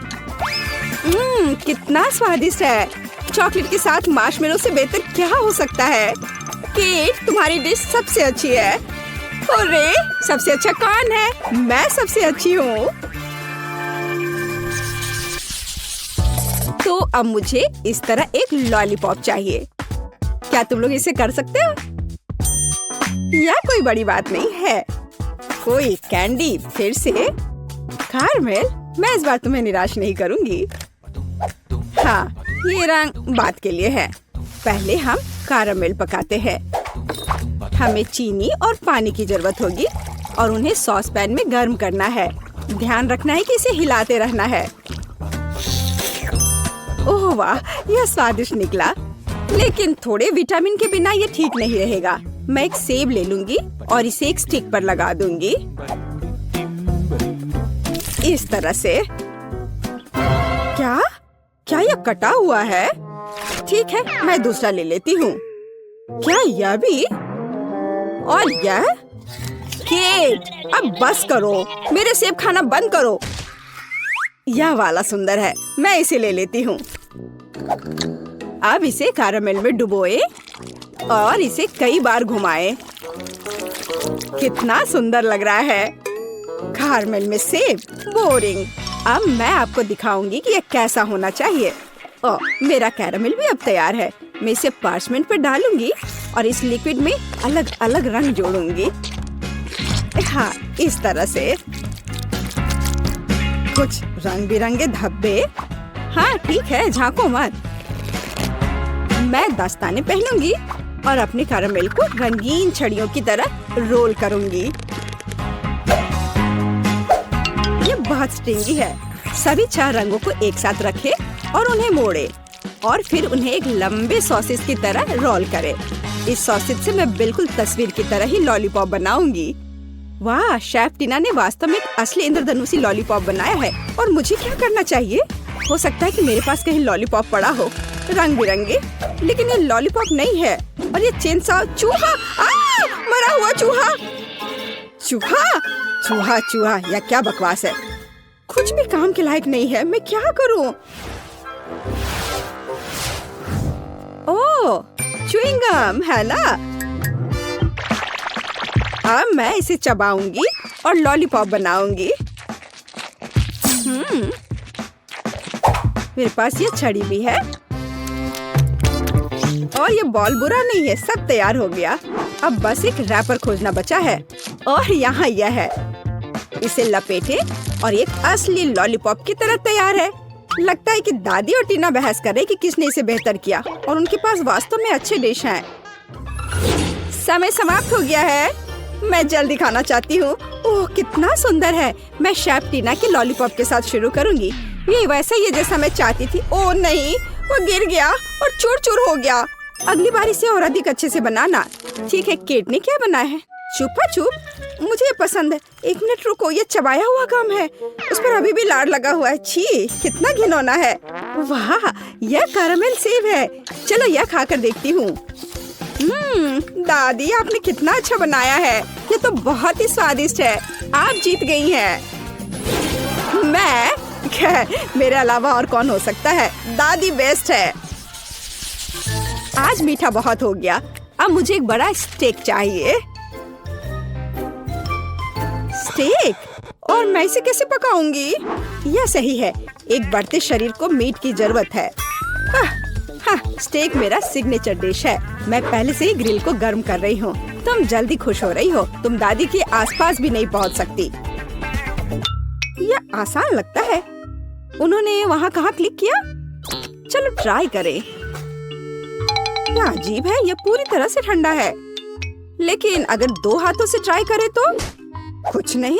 कितना स्वादिष्ट है। चॉकलेट के साथ मार्शमेलो से बेहतर क्या हो सकता है? केट, तुम्हारी डिश सबसे अच्छी है। अरे, सबसे अच्छा कौन है? मैं सबसे अच्छी हूँ। तो अब मुझे इस तरह एक लॉलीपॉप चाहिए। क्या तुम लोग इसे कर सकते हो? यह कोई बड़ी बात नहीं है। कोई कैंडी, फिर से कारमेल। मैं इस बार तुम्हें निराश नहीं करूंगी। हाँ, ये रंग बात के लिए है। पहले हम कारमेल पकाते हैं। हमें चीनी और पानी की जरूरत होगी और उन्हें सॉस पैन में गर्म करना है। ध्यान रखना है कि इसे हिलाते रहना है। ओह वाह, यह स्वादिष्ट निकला, लेकिन थोड़े विटामिन के बिना ये ठीक नहीं रहेगा। मैं एक सेब ले लूंगी और इसे एक स्टिक पर लगा दूंगी, इस तरह से। क्या क्या यह कटा हुआ है? ठीक है, मैं दूसरा ले लेती हूँ। क्या यह भी? और यह? केट, अब बस करो, मेरे सेब खाना बंद करो। यह वाला सुंदर है, मैं इसे ले लेती हूँ। अब इसे कैरामेल में डुबोए और इसे कई बार घुमाएं। कितना सुंदर लग रहा है। कैरामेल में सेब, बोरिंग। अब मैं आपको दिखाऊंगी कि यह कैसा होना चाहिए। ओह, मेरा कैरामेल भी अब तैयार है। मैं इसे पार्चमेंट पर डालूंगी और इस लिक्विड में अलग अलग रंग जोड़ूंगी। हाँ, इस तरह से। कुछ रंग बिरंगे धब्बे। हाँ ठीक है, झांको मत। मैं दस्ताने पहनूंगी और अपने कैरामेल को रंगीन छड़ियों की तरह रोल करूंगी। ये बहुत स्ट्रिंगी है। सभी 4 रंगों को एक साथ रखें और उन्हें मोड़े और फिर उन्हें एक लंबे सॉसेज की तरह रोल करें। इस सॉसेज से मैं बिल्कुल तस्वीर की तरह ही लॉलीपॉप बनाऊंगी। वाह, शेफ टीना ने वास्तव में एक असली इंद्रधनुषी लॉलीपॉप बनाया है। और मुझे क्या करना चाहिए? हो सकता है कि मेरे पास कहीं लॉलीपॉप पड़ा हो, रंग बिरंगे, लेकिन ये लॉलीपॉप नहीं है। और ये चेन सा चूहा, मरा हुआ चूहा। चूहा चूहा चूहा, या क्या बकवास है, कुछ भी काम के लायक नहीं है। मैं क्या करूं? ओह, च्युइंग गम है ना। अब मैं इसे चबाऊंगी और लॉलीपॉप बनाऊंगी। मेरे पास ये छड़ी भी है और ये बॉल बुरा नहीं है। सब तैयार हो गया। अब बस एक रैपर खोजना बचा है और यहाँ यह है। इसे लपेटे और एक असली लॉलीपॉप की तरह तैयार है। लगता है कि दादी और टीना बहस कर रहे कि किसने इसे बेहतर किया, और उनके पास वास्तव में अच्छे डिश हैं। समय समाप्त हो गया है। मैं जल्दी खाना चाहती हूँ। ओह, कितना सुंदर है। मैं शेफ टीना के लॉलीपॉप के साथ शुरू करूँगी। ये वैसा ही है जैसा मैं चाहती थी। ओह नहीं, वो गिर गया और चूर चूर हो गया। अगली बार इसे और अधिक अच्छे से बनाना। ठीक है, केट ने क्या बनाया है? चुपा चुप, मुझे ये पसंद है। 1 मिनट रुको, ये चबाया हुआ गम है। उस पर अभी भी लार लगा हुआ है। छी, कितना घिनौना है। वाह, यह कैरामेल सेब है। चलो यह खाकर देखती हूँ। दादी, आपने कितना अच्छा बनाया है। ये तो बहुत ही स्वादिष्ट है। आप जीत गई हैं। मैं? मेरे अलावा और कौन हो सकता है? दादी बेस्ट है। आज मीठा बहुत हो गया। अब मुझे एक बड़ा स्टेक चाहिए। स्टेक? और मैं इसे कैसे पकाऊंगी? यह सही है, एक बढ़ते शरीर को मीट की जरूरत है। हाँ, स्टेक मेरा सिग्नेचर डिश है। मैं पहले से ही ग्रिल को गर्म कर रही हूँ। तुम जल्दी खुश हो रही हो। तुम दादी के आसपास भी नहीं पहुँच सकती। यह आसान लगता है। उन्होंने वहाँ कहाँ क्लिक किया? चलो ट्राई करें। यह अजीब है, यह पूरी तरह से ठंडा है। लेकिन अगर 2 हाथों से ट्राई करें तो कुछ नहीं।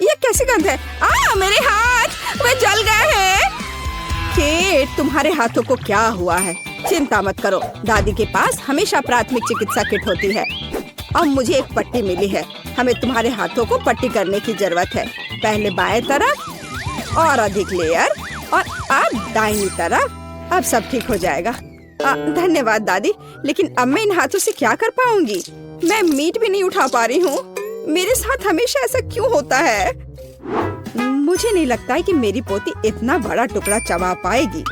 ये कैसी गंध है? मेरे हाथ, वे जल गए हैं। केट, तुम्हारे हाथों को क्या हुआ है? चिंता मत करो, दादी के पास हमेशा प्राथमिक चिकित्सा किट होती है। अब मुझे एक पट्टी मिली है। हमें तुम्हारे हाथों को पट्टी करने की जरूरत है। पहले बाएं तरफ और अधिक लेयर, और अब दाहिनी तरफ। अब सब ठीक हो जाएगा। धन्यवाद दादी, लेकिन अब मैं इन हाथों से क्या कर पाऊंगी? मैं मीट भी नहीं उठा पा रही हूँ। मेरे साथ हमेशा ऐसा क्यों होता है? मुझे नहीं लगता है कि मेरी पोती इतना बड़ा टुकड़ा चबा पाएगी।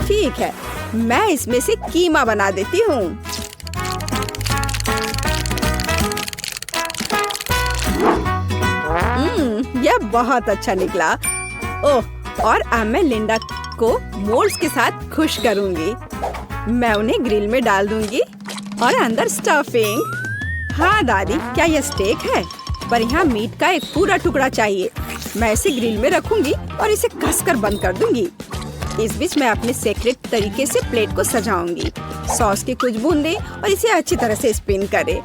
ठीक है, मैं इसमें से कीमा बना देती हूँ। यह बहुत अच्छा निकला। ओह, और अब मैं लिंडा को मोल्ड्स के साथ खुश करूंगी। मैं उन्हें ग्रिल में डाल दूंगी और अंदर स्टफिंग। हाँ दादी, क्या यह स्टेक है? पर यहाँ मीट का एक पूरा टुकड़ा चाहिए। मैं इसे ग्रिल में रखूंगी और इसे कसकर बंद कर दूंगी। इस बीच मैं अपने सीक्रेट तरीके से प्लेट को सजाऊंगी। सॉस की कुछ बूंदें और इसे अच्छी तरह से स्पिन करें।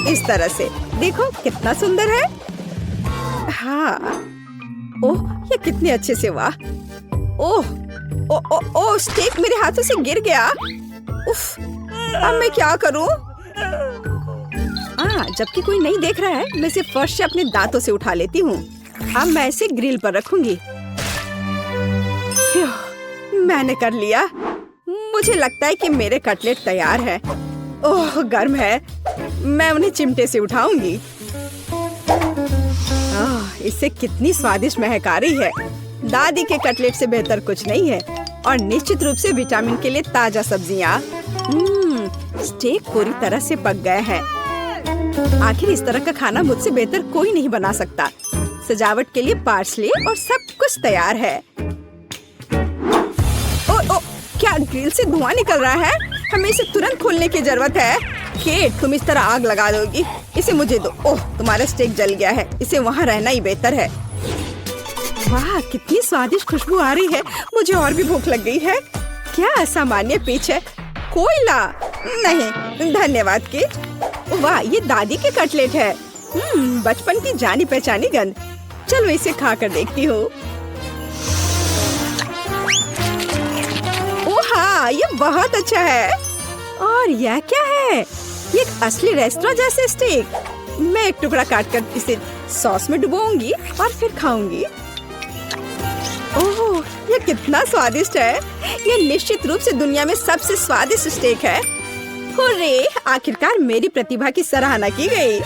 इस तरह से देखो कितना सुंदर है। हाँ, ओह, ये कितने अच्छे से हुआ। ओह, ओह, स्टेक मेरे हाथों से गिर गया। उफ, अब मैं क्या करूं? जबकि कोई नहीं देख रहा है, मैं इसे फर्श से अपने दांतों से उठा लेती हूँ। अब मैं इसे ग्रिल पर रखूंगी। मैंने कर लिया। मुझे लगता है कि मेरे कटलेट तैयार है। ओह, गर्म है। मैं उन्हें चिमटे से उठाऊंगी। इससे कितनी स्वादिष्ट महक आ रही है। दादी के कटलेट से बेहतर कुछ नहीं है। और निश्चित रूप से विटामिन के लिए ताजा सब्जियाँ। स्टेक पूरी तरह से पक गए हैं। आखिर इस तरह का खाना मुझसे बेहतर कोई नहीं बना सकता। सजावट के लिए पार्सले और सब कुछ तैयार है। ओ, क्या ग्रिल से धुआं निकल रहा है? हमें इसे तुरंत खोलने की जरूरत है। केट, तुम इस तरह आग लगा दोगी? इसे मुझे दो। ओह, तुम्हारा स्टेक जल गया है। इसे वहाँ रहना ही बेहतर है। वाह, कितनी स्वादिष्ट खुशबू आ रही है। मुझे और भी भूख लग गई है। क्या असामान्य पिच है। कोयला नहीं, धन्यवाद केट। वाह, ये दादी के कटलेट है। बचपन की जानी पहचानी गंध। चलो इसे खा कर देखती हूँ। ओह हाँ, ये बहुत अच्छा है। और यह क्या है? ये एक असली रेस्टोरेंट जैसे स्टेक। मैं एक टुकड़ा काटकर इसे सॉस में डुबोऊंगी और फिर खाऊंगी। ओह, ये कितना स्वादिष्ट है! ये निश्चित रूप से दुनिया में सबसे स्वादिष्ट स्टेक है। हुर्रे! आखिरकार मेरी प्रतिभा की सराहना की गई।